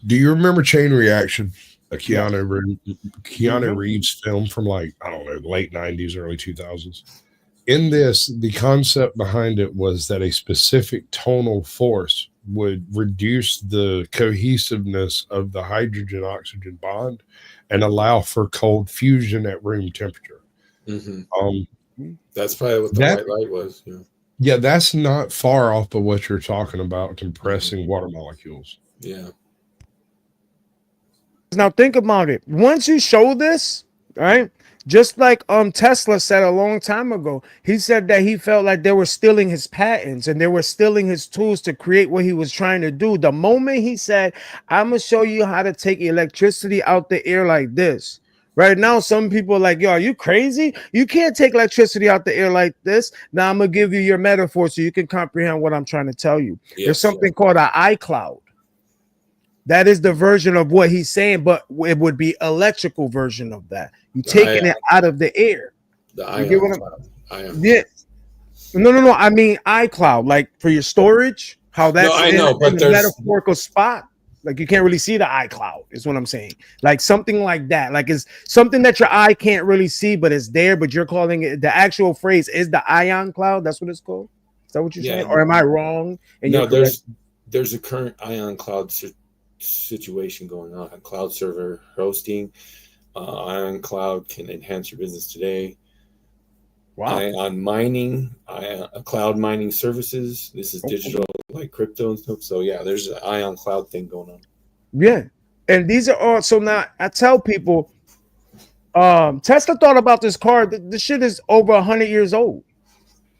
Do you remember Chain Reaction? A Keanu Reeves film from like, I don't know, late 90s, early 2000s. In this, the concept behind it was that a specific tonal force would reduce the cohesiveness of the hydrogen-oxygen bond and allow for cold fusion at room temperature. That's probably what the white light was. Yeah, that's not far off of what you're talking about, compressing water molecules. Yeah. Now think about it. Once you show this, right? Just like Tesla said a long time ago, he said that he felt like they were stealing his patents and they were stealing his tools to create what he was trying to do. The moment he said, I'm gonna show you how to take electricity out the air like this. Right now, some people are like, yo, are you crazy? You can't take electricity out the air like this. Now I'm gonna give you your metaphor so you can comprehend what I'm trying to tell you. There's something called an iCloud. That is the version of what he's saying, but it would be electrical version of that. You taking it out of the air. The ion cloud. Yeah. No. I mean iCloud, like for your storage. How that's I know, but there's a metaphorical spot. Like you can't really see the iCloud, is what I'm saying. Like something like that. Like it's something that your eye can't really see, but it's there. But you're calling it, the actual phrase is the ion cloud. That's what it's called. Is that what you're saying? Or am I wrong? No, there's a current ion cloud situation going on. Cloud server hosting. Ion Cloud can enhance your business today. Wow. Ion mining, cloud mining services. This is digital, like crypto and stuff. So yeah, there's an Ion Cloud thing going on. Yeah. And these are all, so now I tell people, Tesla thought about this car. The shit is over 100 years old,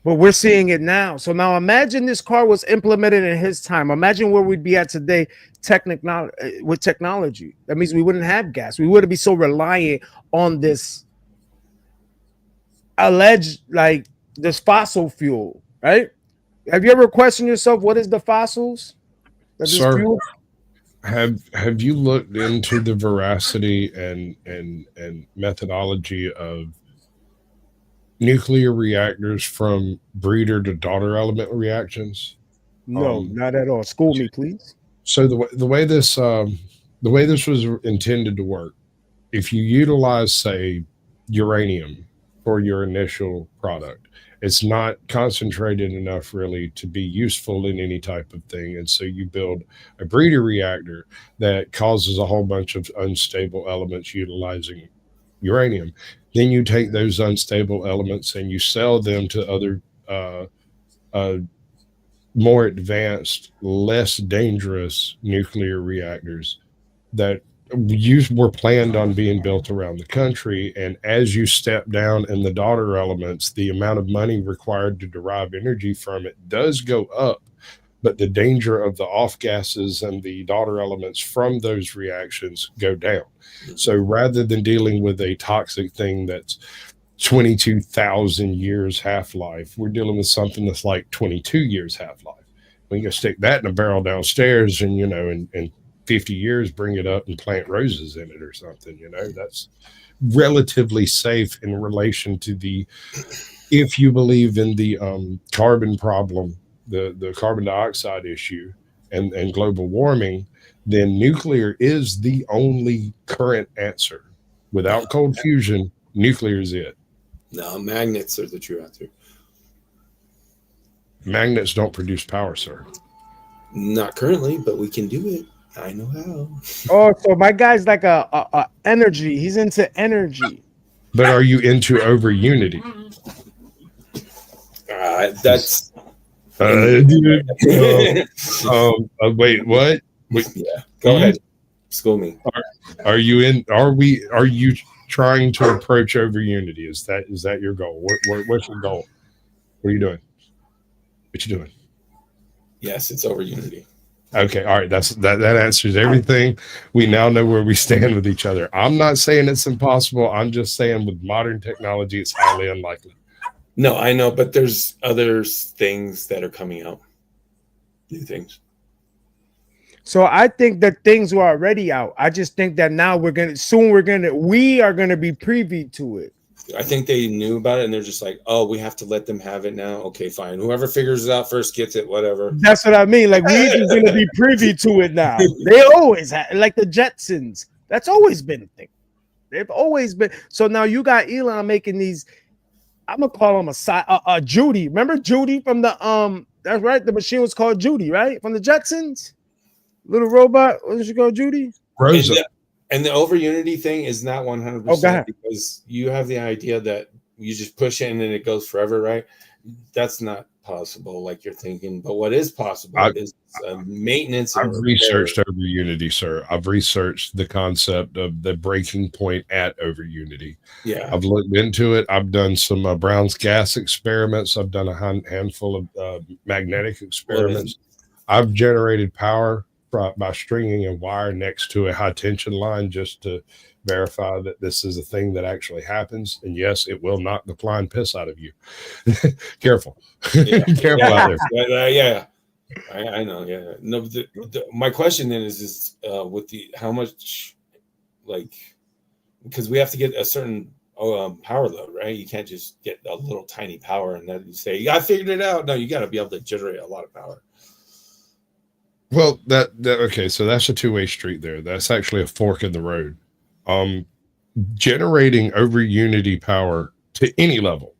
but we're seeing it now. So now imagine this car was implemented in his time. Imagine where we'd be at today with technology. That means we wouldn't have gas. We wouldn't be so reliant on this alleged, like this fossil fuel, right? Have you ever questioned yourself, what is the fossils that this Sir, fuel? have you looked into the veracity and methodology of nuclear reactors from breeder to daughter element reactions? No, not at all. School me, please. So the way this was intended to work, if you utilize, say, uranium for your initial product, it's not concentrated enough really to be useful in any type of thing. And so you build a breeder reactor that causes a whole bunch of unstable elements utilizing uranium. Then you take those unstable elements and you sell them to other more advanced, less dangerous nuclear reactors that were planned on being built around the country. And as you step down in the daughter elements, the amount of money required to derive energy from it does go up, but the danger of the off gases and the daughter elements from those reactions go down. So rather than dealing with a toxic thing that's 22,000 years half-life, we're dealing with something that's like 22 years half-life. We can stick that in a barrel downstairs and, in 50 years, bring it up and plant roses in it or something. That's relatively safe in relation to if you believe in the carbon problem, the carbon dioxide issue and global warming, then nuclear is the only current answer. Without cold fusion, nuclear is it. No, magnets are the true answer. Magnets don't produce power, sir. Not currently, but we can do it. I know how. Oh, so my guy's like a energy. He's into energy. But are you into over unity? That's. Wait, what? Yeah, go ahead. School me. Are you trying to approach over unity? Is that your goal? What's your goal? What are you doing? What you doing? Yes, it's over unity. Okay, all right. That answers everything. We now know where we stand with each other. I'm not saying it's impossible. I'm just saying with modern technology, it's highly unlikely. No, I know, but there's other things that are coming out. New things. So I think that things were already out. I just think that now we are gonna be privy to it. I think they knew about it and they're just like, oh, we have to let them have it now. Okay, fine. Whoever figures it out first gets it, whatever. That's what I mean. Like, we're just gonna be privy to it now. They always have, like the Jetsons. That's always been a thing. They've always been. So now you got Elon making these. I'm gonna call him a Judy. Remember Judy from the That's right. The machine was called Judy, right? From the Jetsons. Little robot. What did she call Judy? Rosa. And the over unity thing is not 100% because you have the idea that you just push it and then it goes forever, right? That's not possible like you're thinking. But what is possible is maintenance. I've researched over unity, sir. I've researched the concept of the breaking point at over unity. Yeah. I've looked into it. I've done some Brown's gas experiments. I've done a handful of magnetic experiments. I've generated power by stringing a wire next to a high tension line just to verify that this is a thing that actually happens. And yes, it will knock the flying piss out of you. Careful. Careful out there. Yeah. I know. Yeah. No, my question then is with how much, like, because we have to get a certain power load, right? You can't just get a little tiny power and then you say, I figured it out. No, you got to be able to generate a lot of power. Well, okay, so that's a two-way street there. That's actually a fork in the road. Generating over unity power to any level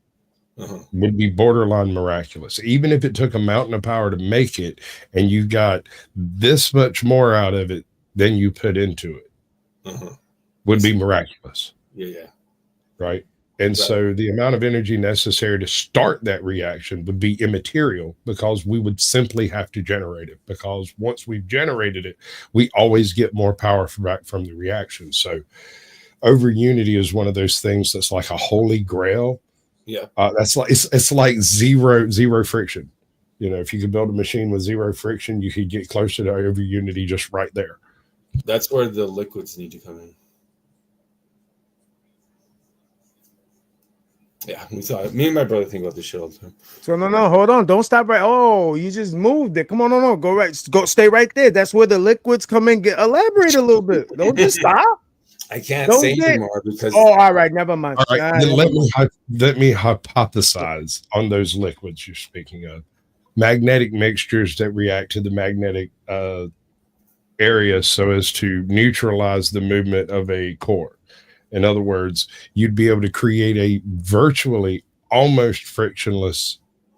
would be borderline miraculous. Even if it took a mountain of power to make it and you got this much more out of it than you put into it, would be miraculous. Yeah. Right? And so the amount of energy necessary to start that reaction would be immaterial, because we would simply have to generate it, because once we've generated it, we always get more power back from the reaction. So over unity is one of those things that's like a holy grail. Yeah. That's like, it's like zero friction. You know, if you could build a machine with zero friction, you could get closer to over unity just right there. That's where the liquids need to come in. Yeah, we saw it. Me and my brother think about this shit all the time. So no, hold on. Don't stop right. Oh, you just moved it. Come on, no. Go right. Go stay right there. That's where the liquids come in. Elaborate a little bit. Don't just stop. I can't say anymore because. Oh, all right. Never mind. All right, then let me hypothesize on those liquids you're speaking of. Magnetic mixtures that react to the magnetic area so as to neutralize the movement of a core. In other words, you'd be able to create a virtually almost frictionless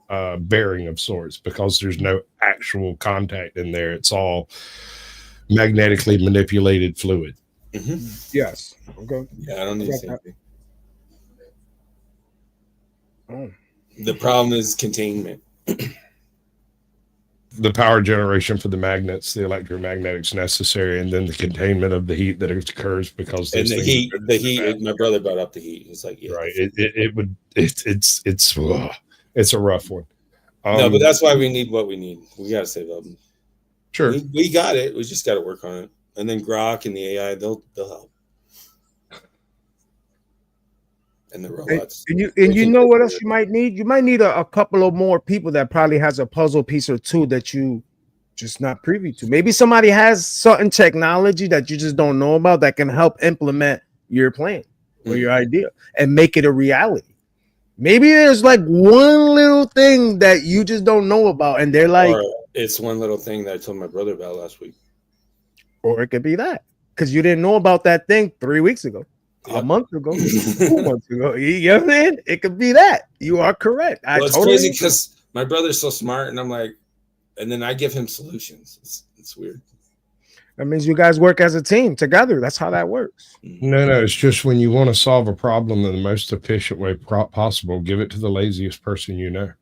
bearing of sorts, because there's no actual contact in there. It's all magnetically manipulated fluid. Mm-hmm. Yes. Okay. Yeah, I don't need to say anything. Oh. The problem is containment. The power generation for the magnets, the electromagnetics necessary, and then the containment of the heat that occurs because and the heat. My brother brought up the heat. He's like, yeah, right. It's a rough one. No, but that's why we need what we need. We gotta save up. Sure, we got it. We just got to work on it, and then Grok and the AI, they'll help. And the robots. And you know what else you might need? You might need a couple of more people that probably has a puzzle piece or two that you just not privy to. Maybe somebody has certain technology that you just don't know about that can help implement your plan or your idea and make it a reality. Maybe there's like one little thing that you just don't know about, and they're like, or it's one little thing that I told my brother about last week. Or it could be that because you didn't know about that thing 3 weeks ago. Yep. A month ago, 2 months ago. You know what I mean? It could be that. You are correct. It's crazy because my brother's so smart, and I'm like, and then I give him solutions. It's weird. That means you guys work as a team together. That's how that works. No, it's just when you want to solve a problem in the most efficient way possible, give it to the laziest person you know.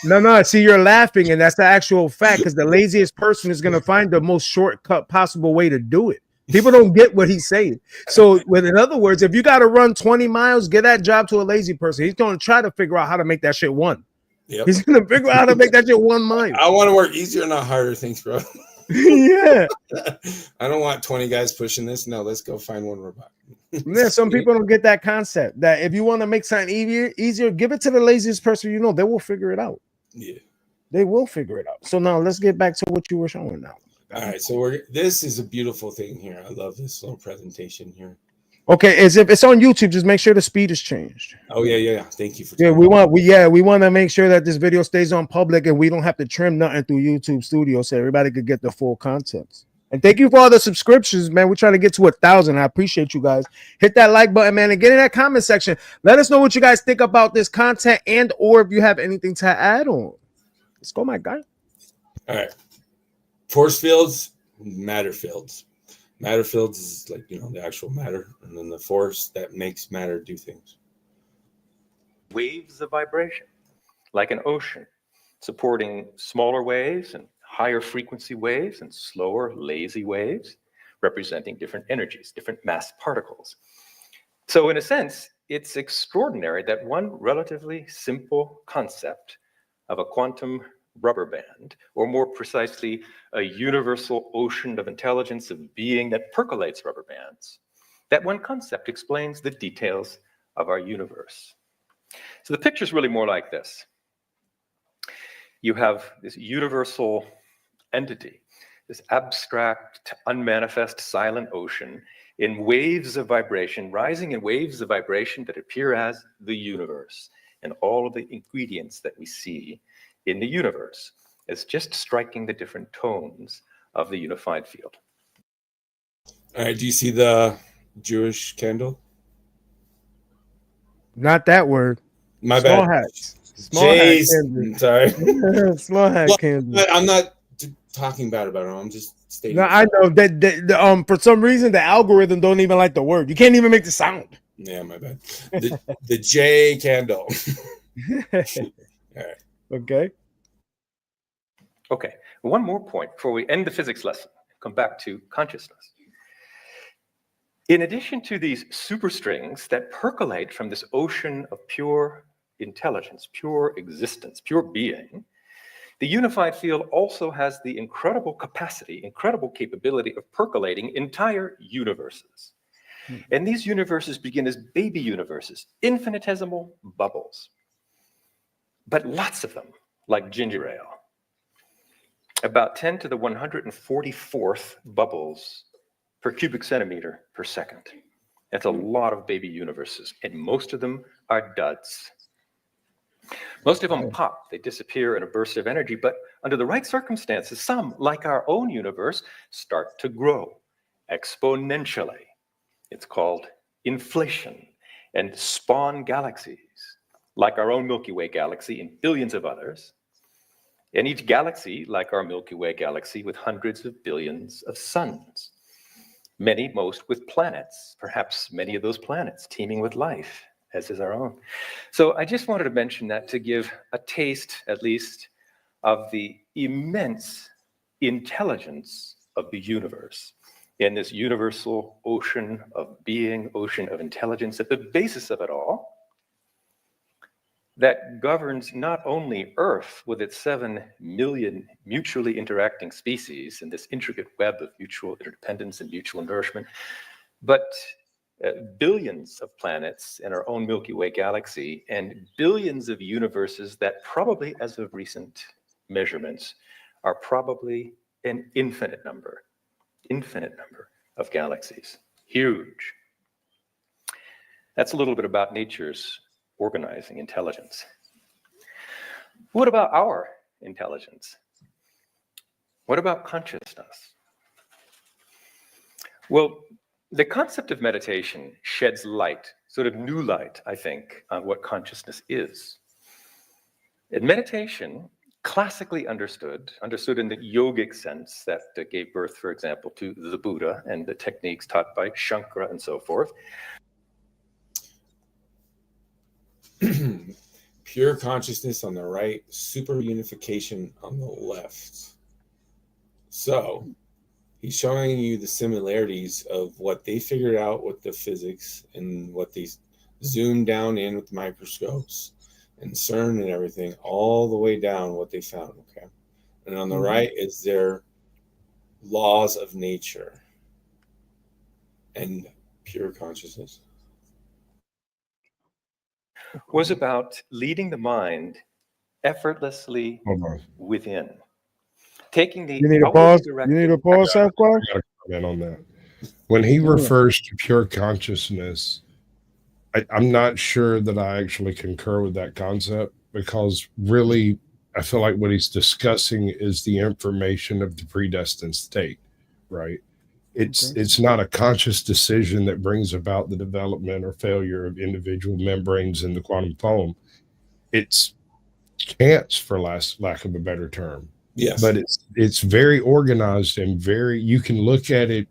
No. See, you're laughing, and that's the actual fact, because the laziest person is going to find the most shortcut possible way to do it. People don't get what he's saying. So, in other words, if you got to run 20 miles, get that job to a lazy person. He's going to try to figure out how to make that shit one. Yep. He's going to figure out how to make that shit 1 mile. I want to work easier, not harder. Thanks, bro. Yeah. I don't want 20 guys pushing this. No, let's go find one robot. Yeah, some people don't get that concept that if you want to make something easier, give it to the laziest person you know. They will figure it out. Yeah. They will figure it out. So now let's get back to what you were showing now. All right, so this is a beautiful thing here. I love this little presentation here. Okay, as if it's on YouTube, just make sure the speed is changed. Oh yeah. Thank you for. Yeah, we want to make sure that this video stays on public and we don't have to trim nothing through YouTube Studio, so everybody could get the full context. And thank you for all the subscriptions, man. We're trying to get to 1,000. I appreciate you guys. Hit that like button, man, and get in that comment section. Let us know what you guys think about this content, and or if you have anything to add on. Let's go, my guy. All right. Force fields, matter fields. Matter fields is like, the actual matter, and then the force that makes matter do things. Waves of vibration, like an ocean, supporting smaller waves and higher frequency waves and slower, lazy waves, representing different energies, different mass particles. So in a sense, it's extraordinary that one relatively simple concept of a quantum rubber band, or more precisely, a universal ocean of intelligence of being that percolates rubber bands, that one concept explains the details of our universe. So the picture is really more like this. You have this universal entity, this abstract, unmanifest, silent ocean in waves of vibration, rising in waves of vibration that appear as the universe, and all of the ingredients that we see in the universe is just striking the different tones of the unified field. All right, do you see the Jewish candle? Not that word. My Small bad. Hats. Small hat. Sorry. Small hat candle. I'm not talking bad about it. I'm just stating. No, I know that for some reason the algorithm don't even like the word. You can't even make the sound. Yeah, my bad. The J candle. All right. Okay. Okay, one more point before we end the physics lesson. Come back to consciousness. In addition to these superstrings that percolate from this ocean of pure intelligence, pure existence, pure being, the unified field also has the incredible capacity, incredible capability of percolating entire universes. And these universes begin as baby universes, infinitesimal bubbles, but lots of them, like ginger ale. About 10 to the 144th bubbles per cubic centimeter per second. That's a lot of baby universes, and most of them are duds. Most of them pop, they disappear in a burst of energy, but under the right circumstances, some, like our own universe, start to grow exponentially. It's called inflation, and spawn galaxies, like our own Milky Way galaxy and billions of others. And each galaxy, like our Milky Way galaxy, with hundreds of billions of suns. Many, most with planets, perhaps many of those planets teeming with life, as is our own. So I just wanted to mention that to give a taste, at least, of the immense intelligence of the universe in this universal ocean of being, ocean of intelligence, at the basis of it all, that governs not only Earth with its 7 million mutually interacting species and this intricate web of mutual interdependence and mutual nourishment, but billions of planets in our own Milky Way galaxy and billions of universes that probably, as of recent measurements, are probably an infinite number of galaxies. Huge. That's a little bit about nature's organizing intelligence. What about our intelligence? What about consciousness? Well, the concept of meditation sheds light, sort of new light, I think, on what consciousness is. And meditation, classically understood in the yogic sense that gave birth, for example, to the Buddha and the techniques taught by Shankara and so forth. Pure consciousness on the right, super unification on the left. So he's showing you the similarities of what they figured out with the physics and what they zoomed down in with microscopes and CERN and everything, all the way down what they found, okay? And on the right is their laws of nature and pure consciousness. Was about leading the mind effortlessly within. Taking the You need a pause? You need a pause, Sasquatch? I got to comment on that. When he refers to pure consciousness, I'm not sure that I actually concur with that concept, because really, I feel like what he's discussing is the information of the predestined state, right? It's not a conscious decision that brings about the development or failure of individual membranes in the quantum foam. It's chance, for lack of a better term. Yes. But it's very organized and you can look at it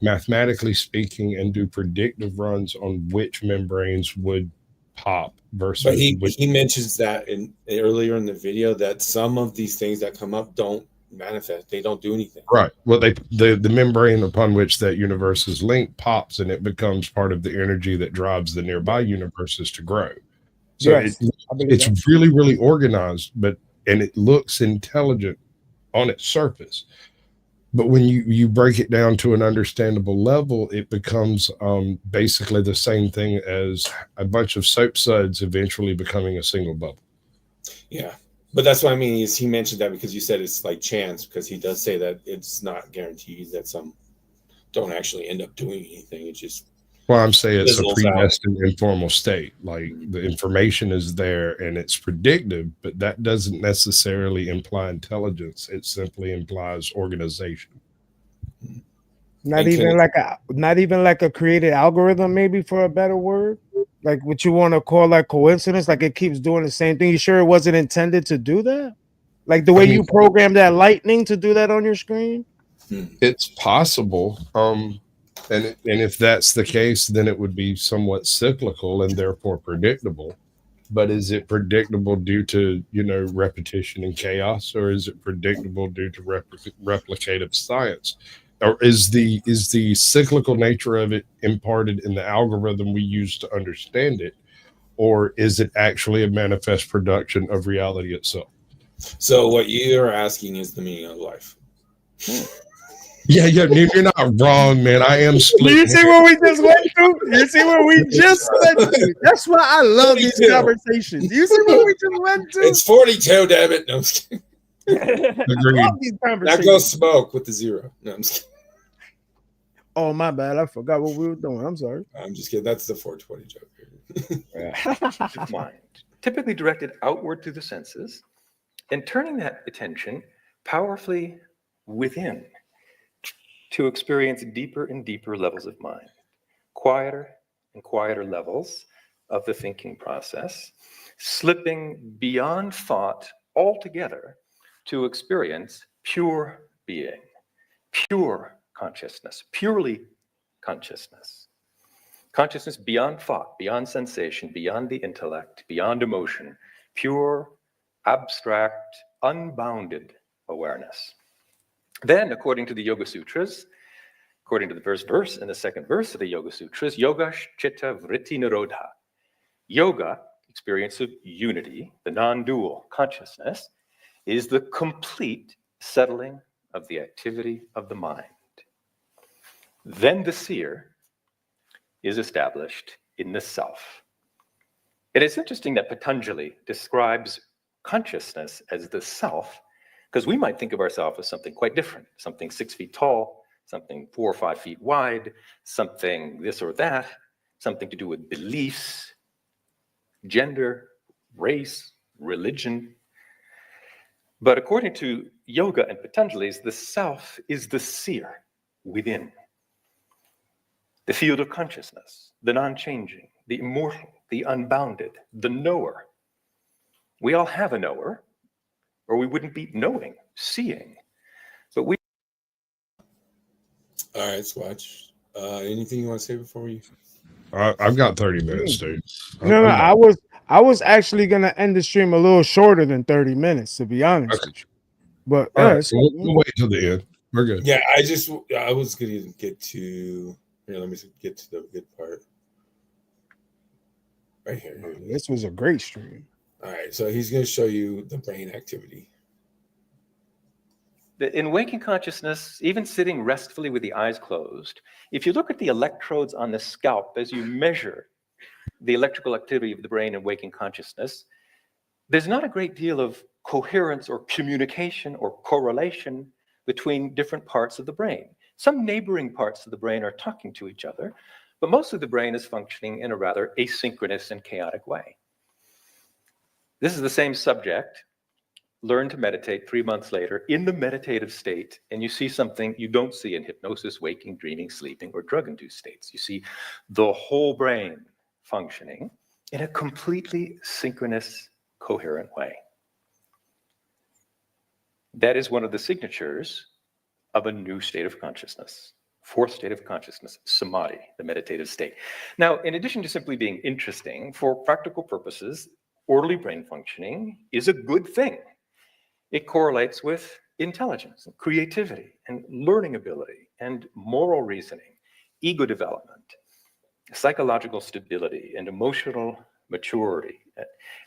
mathematically speaking and do predictive runs on which membranes would pop versus. But he mentions that earlier in the video that some of these things that come up don't manifest. They don't do anything. Right. Well, the membrane upon which that universe is linked pops, and it becomes part of the energy that drives the nearby universes to grow. So it's really, really organized, and it looks intelligent on its surface. But when you break it down to an understandable level, it becomes basically the same thing as a bunch of soap suds eventually becoming a single bubble. Yeah. But that's what I mean, is he mentioned that because you said it's like chance, because he does say that it's not guaranteed that some don't actually end up doing anything. It's just, well, I'm saying it's a predestined informal state. Like the information is there and it's predictive, but that doesn't necessarily imply intelligence. It simply implies organization. Not even like a created algorithm, maybe, for a better word. Like what you want to call like coincidence, like it keeps doing the same thing. You sure it wasn't intended to do that? Like the way you programmed that lightning to do that on your screen? It's possible. And if that's the case, then it would be somewhat cyclical and therefore predictable. But is it predictable due to, repetition and chaos, or is it predictable due to replicative science? Or is the cyclical nature of it imparted in the algorithm we use to understand it, or is it actually a manifest production of reality itself? So what you're asking is the meaning of life. Yeah, you're not wrong, man. I am split. You see what we just went through? You see what we just went through? That's why I love these 42. conversations. You see what we just went through? It's 42, damn it. No, I'm just kidding. I love these That conversations. goes smoke with the 0. No, I'm just kidding. Oh, my bad. I forgot what we were doing. I'm sorry. I'm just kidding. That's the 420 joke. Of mind, typically directed outward through the senses, and turning that attention powerfully within to experience deeper and deeper levels of mind, quieter and quieter levels of the thinking process, slipping beyond thought altogether to experience pure being, pure consciousness, purely consciousness. Consciousness beyond thought, beyond sensation, beyond the intellect, beyond emotion, pure, abstract, unbounded awareness. Then, according to the Yoga Sutras, according to the first verse and the second verse of the Yoga Sutras, Yoga Chitta Vritti Nirodha. Yoga, experience of unity, the non-dual consciousness, is the complete settling of the activity of the mind. Then the seer is established in the self. And it's interesting that Patanjali describes consciousness as the self, because we might think of ourselves as something quite different, something 6 feet tall, something 4 or 5 feet wide, something this or that, something to do with beliefs, gender, race, religion. But according to yoga and Patanjali's, the self is the seer within. The field of consciousness, the non-changing, the immortal, the unbounded, the knower. We all have a knower, or we wouldn't be knowing, seeing. But we. All right, Swatch. Anything you want to say before we? I've got 30 minutes, dude. No, I was actually gonna end the stream a little shorter than 30 minutes, to be honest with you. But all right, we'll wait till the end. We're good. Yeah, I was gonna get to. Here, let me get to the good part. Right here. This was a great stream. All right, so he's going to show you the brain activity. In waking consciousness, even sitting restfully with the eyes closed, if you look at the electrodes on the scalp as you measure the electrical activity of the brain in waking consciousness, there's not a great deal of coherence or communication or correlation between different parts of the brain. Some neighboring parts of the brain are talking to each other, but most of the brain is functioning in a rather asynchronous and chaotic way. This is the same subject. Learn to meditate 3 months later in the meditative state, and you see something you don't see in hypnosis, waking, dreaming, sleeping, or drug-induced states. You see the whole brain functioning in a completely synchronous, coherent way. That is one of the signatures of a new state of consciousness, fourth state of consciousness, samadhi, the meditative state. Now, in addition to simply being interesting, for practical purposes, orderly brain functioning is a good thing. It correlates with intelligence, and creativity, and learning ability, and moral reasoning, ego development, psychological stability, and emotional maturity.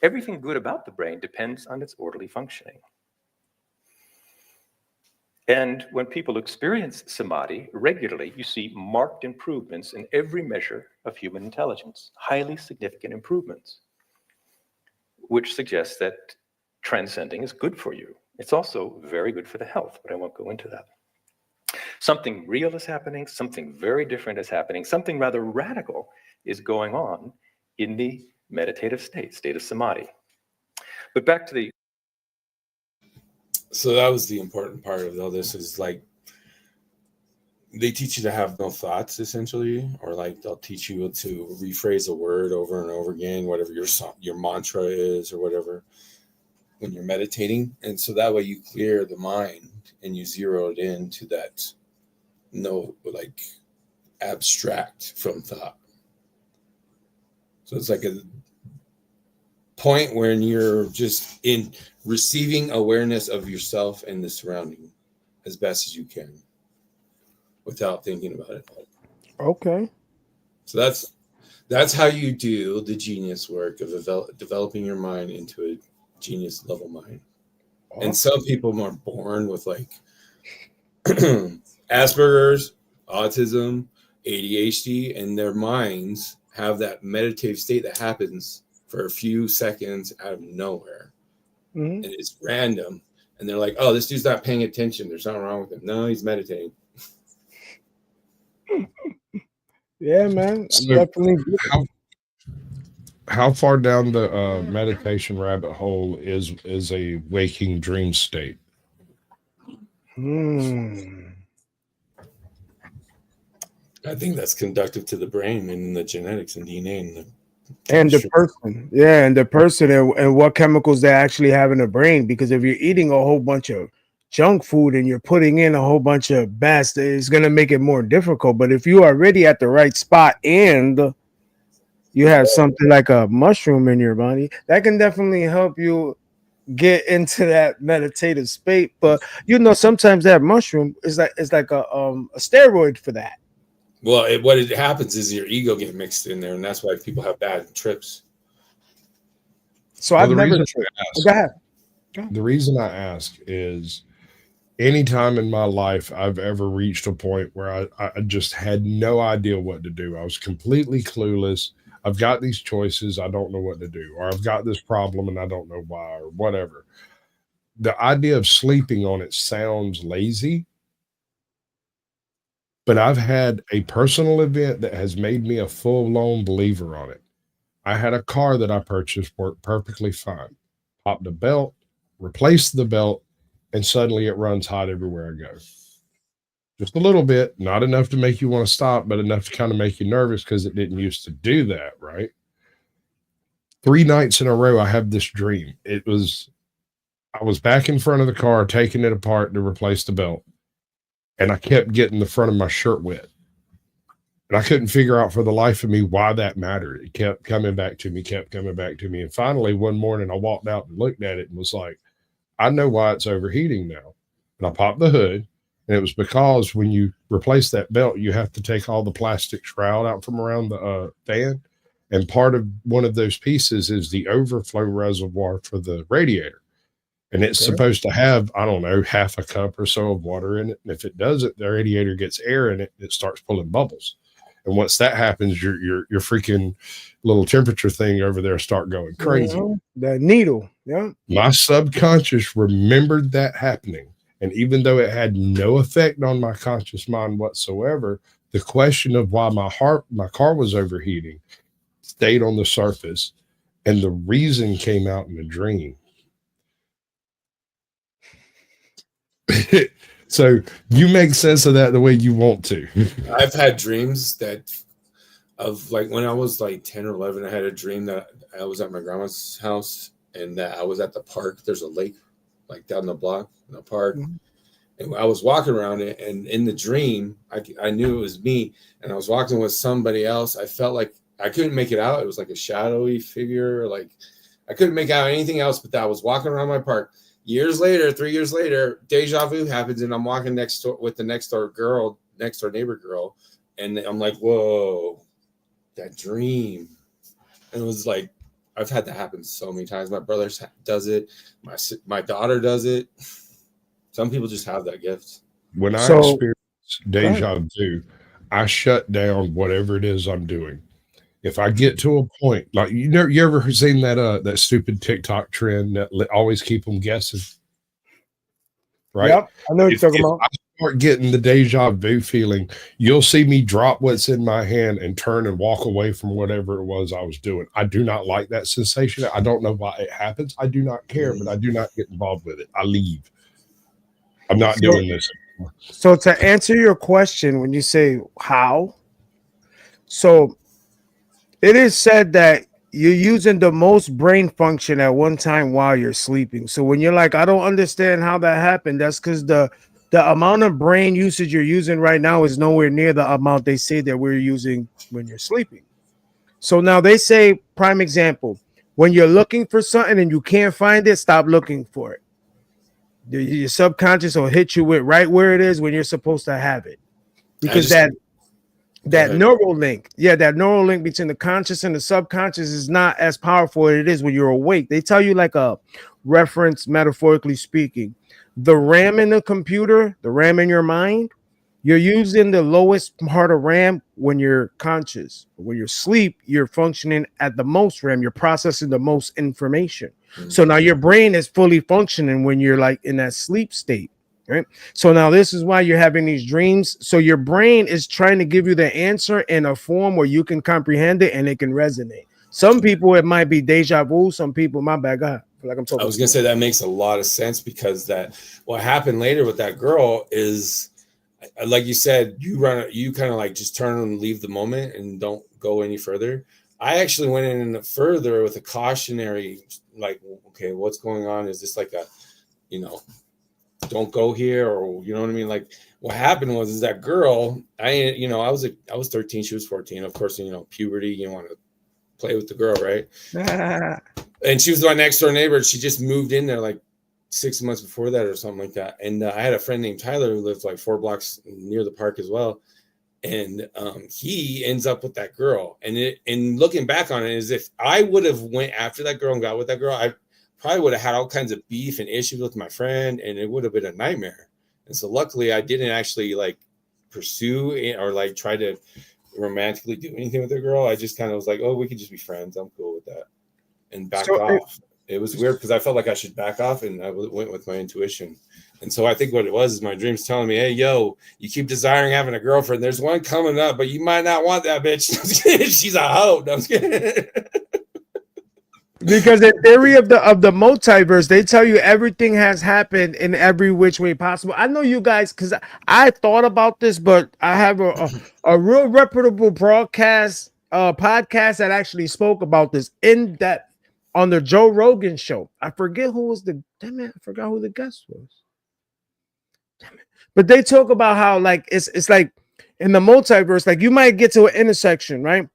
Everything good about the brain depends on its orderly functioning. And when people experience samadhi regularly, you see marked improvements in every measure of human intelligence, highly significant improvements, which suggests that transcending is good for you. It's also very good for the health, but I won't go into that. Something real is happening, something very different is happening, something rather radical is going on in the meditative state of samadhi. But back to the. So that was the important part of all this, is like they teach you to have no thoughts, essentially, or like they'll teach you to rephrase a word over and over again, whatever your mantra is or whatever. when you're meditating. And so that way you clear the mind and you zero it into that like abstract from thought. So it's like a point when you're just in receiving awareness of yourself and the surrounding as best as you can without thinking about it. Okay. So that's how you do the genius work of developing your mind into a genius level mind. Awesome. And some people are born with like Asperger's, autism, ADHD, and their minds have that meditative state that happens for a few seconds out of nowhere. Mm-hmm. And it's random. And they're like, oh, this dude's not paying attention. There's something wrong with him. No, he's meditating. Yeah, man. So Definitely. how far down the meditation rabbit hole is a waking dream state? I think that's conductive to the brain and the genetics and DNA and the person. Yeah, and the person and what chemicals they actually have in the brain. Because if you're eating a whole bunch of junk food and you're putting in a whole bunch of best, it's going to make it more difficult. But if you are already at the right spot and you have something like a mushroom in your body, that can definitely help you get into that meditative state. But sometimes that mushroom is like a steroid for that. Well, what happens is your ego gets mixed in there, and that's why people have bad trips. So I've never. Go ahead. The reason I ask is anytime in my life I've ever reached a point where I just had no idea what to do. I was completely clueless. I've got these choices. I don't know what to do. Or I've got this problem and I don't know why or whatever. The idea of sleeping on it sounds lazy. But I've had a personal event that has made me a full-blown believer on it. I had a car that I purchased, worked perfectly fine. Popped a belt, replaced the belt, and suddenly it runs hot everywhere I go. Just a little bit, not enough to make you want to stop, but enough to kind of make you nervous because it didn't used to do that, right? 3 nights in a row, I have this dream. I was back in front of the car, taking it apart to replace the belt. And I kept getting the front of my shirt wet. And I couldn't figure out for the life of me why that mattered. It kept coming back to me. And finally, one morning, I walked out and looked at it and was like, I know why it's overheating now. And I popped the hood. And it was because when you replace that belt, you have to take all the plastic shroud out from around the fan. And part of one of those pieces is the overflow reservoir for the radiator. And it's supposed to have, I don't know, half a cup or so of water in it. And if it doesn't, the radiator gets air in it and it starts pulling bubbles. And once that happens, your freaking little temperature thing over there start going crazy. That needle. Yeah. My subconscious remembered that happening. And even though it had no effect on my conscious mind whatsoever, the question of why my car was overheating stayed on the surface. And the reason came out in a dream. So you make sense of that the way you want to. I've had dreams of like when I was like 10 or 11, I had a dream that I was at my grandma's house and that I was at the park. There's a lake like down the block in the park. Mm-hmm. And I was walking around it, and in the dream, I knew it was me, and I was walking with somebody else. I felt like I couldn't make it out. It was like a shadowy figure. Like I couldn't make out anything else but that I was walking around my park. 3 years later, deja vu happens, and I'm walking next door with the next door neighbor girl, and I'm like, whoa, that dream. And it was like, I've had that happen so many times. My brother does it. My daughter does it. Some people just have that gift. When I experience deja vu, I shut down whatever it is I'm doing. If I get to a point, like you ever seen that stupid TikTok trend that always keep them guessing, right? Yep, I know what you're talking about. I start getting the deja vu feeling, you'll see me drop what's in my hand and turn and walk away from whatever it was I was doing. I do not like that sensation. I don't know why it happens. I do not care, but I do not get involved with it. I leave. I'm not doing this anymore. So to answer your question, when you say how, so it is said that you're using the most brain function at one time while you're sleeping. So when you're like, I don't understand how that happened, that's because the amount of brain usage you're using right now is nowhere near the amount they say that we're using when you're sleeping. So now they say, prime example, when you're looking for something and you can't find it, stop looking for it. Your subconscious will hit you with right where it is when you're supposed to have it. Because that neural link, that neural link between the conscious and the subconscious is not as powerful as it is when you're awake. They tell you, like a reference, metaphorically speaking, the RAM in the computer, the RAM in your mind, you're using the lowest part of RAM when you're conscious. When you're asleep, you're functioning at the most RAM. You're processing the most information. Mm-hmm. So now your brain is fully functioning when you're like in that sleep state. Right. So now this is why you're having these dreams. So your brain is trying to give you the answer in a form where you can comprehend it and it can resonate. Some people, it might be deja vu. Some people, my bad, God, like I'm talking. I was going to say that makes a lot of sense, because that what happened later with that girl is, like you said, you kind of like just turn and leave the moment and don't go any further. I actually went in further with a cautionary, like, okay, what's going on? Is this like a, don't go here, or you know what I mean? Like, what happened was that girl, I was 13, she was 14. Of course, puberty, you want to play with the girl, right? And she was my next door neighbor. She just moved in there like 6 months before that or something like that. And I had a friend named Tyler who lived like 4 blocks near the park as well. And he ends up with that girl. And looking back on it, as if I would have went after that girl and got with that girl, I probably would have had all kinds of beef and issues with my friend, and it would have been a nightmare. And so luckily I didn't actually like pursue it or like try to romantically do anything with the girl. I just kind of was like, oh, we could just be friends. I'm cool with that. And backed off. It was weird because I felt like I should back off, and I went with my intuition. And so I think what it was is my dreams telling me, hey, yo, you keep desiring having a girlfriend. There's one coming up, but you might not want that bitch. She's a hoe. No, I'm just kidding. Because in theory of the multiverse, they tell you everything has happened in every which way possible. I know you guys, because I thought about this, but I have a real reputable podcast that actually spoke about this in depth on the Joe Rogan show. I forget who was I forgot who the guest was. Damn it. But they talk about how like it's like in the multiverse, like you might get to an intersection, right?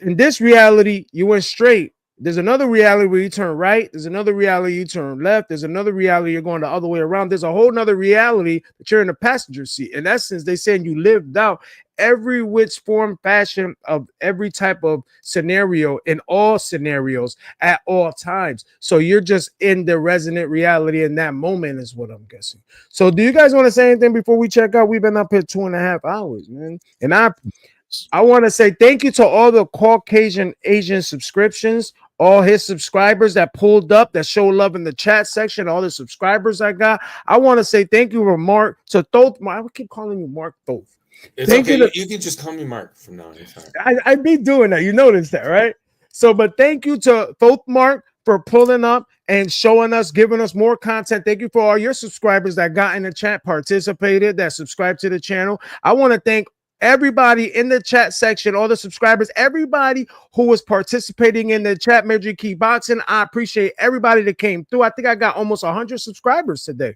In this reality, you went straight. There's another reality where you turn right. There's another reality you turn left. There's another reality you're going the other way around. There's a whole nother reality that you're in the passenger seat. In essence, they saying you lived out every which form, fashion of every type of scenario in all scenarios at all times. So you're just in the resonant reality in that moment is what I'm guessing. So do you guys want to say anything before we check out? We've been up here 2.5 hours, man. And I want to say thank you to all the Caucasian Asian subscriptions, all his subscribers that pulled up, that show love in the chat section, all the subscribers I got. I want to say thank you to Mark, to Thoth. I keep calling you Mark Thoth. It's thank okay. You can just call me Mark from now on. I be doing that. You notice that, right? So, but thank you to Thoth Mark for pulling up and showing us, giving us more content. Thank you for all your subscribers that got in the chat, participated, that subscribed to the channel. I want to thank everybody in the chat section, all the subscribers, everybody who was participating in the chat, Major Key Boxing. I appreciate everybody that came through. I think I got almost 100 subscribers today.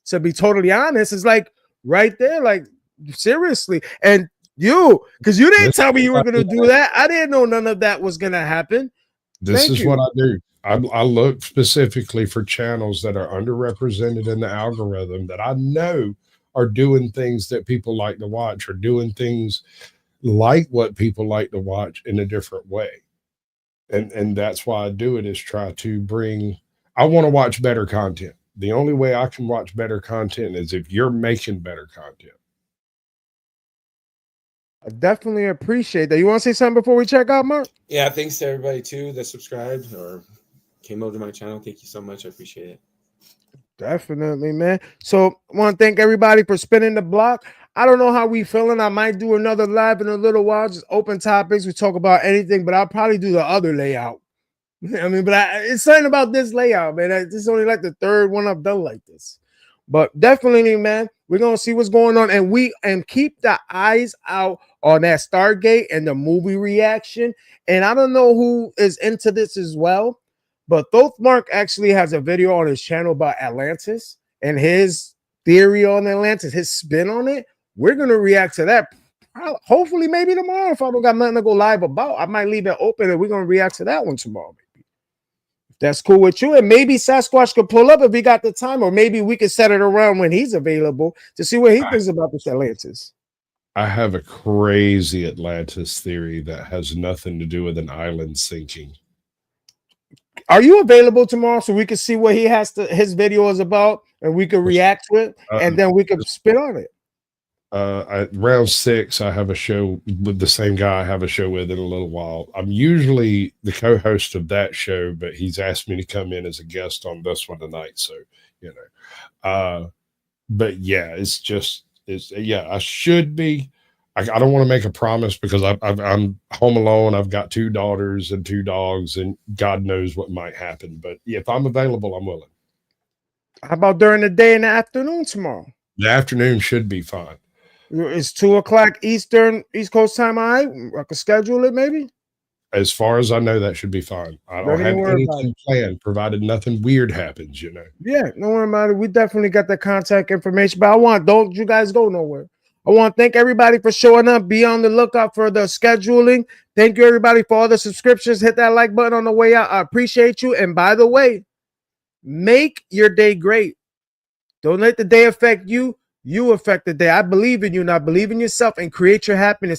To be totally honest, it's like right there, like seriously. And you, because you didn't tell me you were going to do that. I didn't know none of that was going to happen. This is what I do. I look specifically for channels that are underrepresented in the algorithm that I know are doing things that people like to watch, or doing things like what people like to watch in a different way. And that's why I do it, is try to bring, I want to watch better content. The only way I can watch better content is if you're making better content. I definitely appreciate that. You want to say something before we check out, Mark? Yeah, thanks to everybody too that subscribed or came over to my channel. Thank you so much. I appreciate it. Definitely, man. So I want to thank everybody for spinning the block. I don't know how we feeling. I might do another live in a little while, just open topics. We talk about anything, but I'll probably do the other layout. I mean, but it's something about this layout, man. This is only like the third one I've done like this. But definitely, man, we're gonna see what's going on, and keep the eyes out on that Stargate and the movie reaction. And I don't know who is into this as well, but Thoth Mark actually has a video on his channel about Atlantis and his theory on Atlantis, his spin on it. We're going to react to that. Hopefully, maybe tomorrow. If I don't got nothing to go live about, I might leave it open and we're going to react to that one tomorrow. Maybe if that's cool with you. And maybe Sasquatch could pull up if he got the time, or maybe we could set it around when he's available to see what he thinks about this Atlantis. I have a crazy Atlantis theory that has nothing to do with an island sinking. Are you available tomorrow so we can see what he has to his video is about and we could react to it and then we could spit on it? Round 6, I have a show with the same guy I have a show with in a little while. I'm usually the co-host of that show, but he's asked me to come in as a guest on this one tonight. So, you know, but yeah, I should be. I don't want to make a promise because I'm home alone. I've got 2 daughters and 2 dogs, and God knows what might happen. But if I'm available, I'm willing. How about during the day and the afternoon tomorrow? The afternoon should be fine. It's 2 o'clock East Coast time. I could schedule it maybe. As far as I know, that should be fine. I don't have anything planned, provided nothing weird happens, you know. Yeah, don't worry about it. We definitely got the contact information, but don't you guys go nowhere. I want to thank everybody for showing up. Be on the lookout for the scheduling. Thank you, everybody, for all the subscriptions. Hit that like button on the way out. I appreciate you. And by the way, make your day great. Don't let the day affect you. You affect the day. I believe in you, and I believe in yourself, and create your happiness.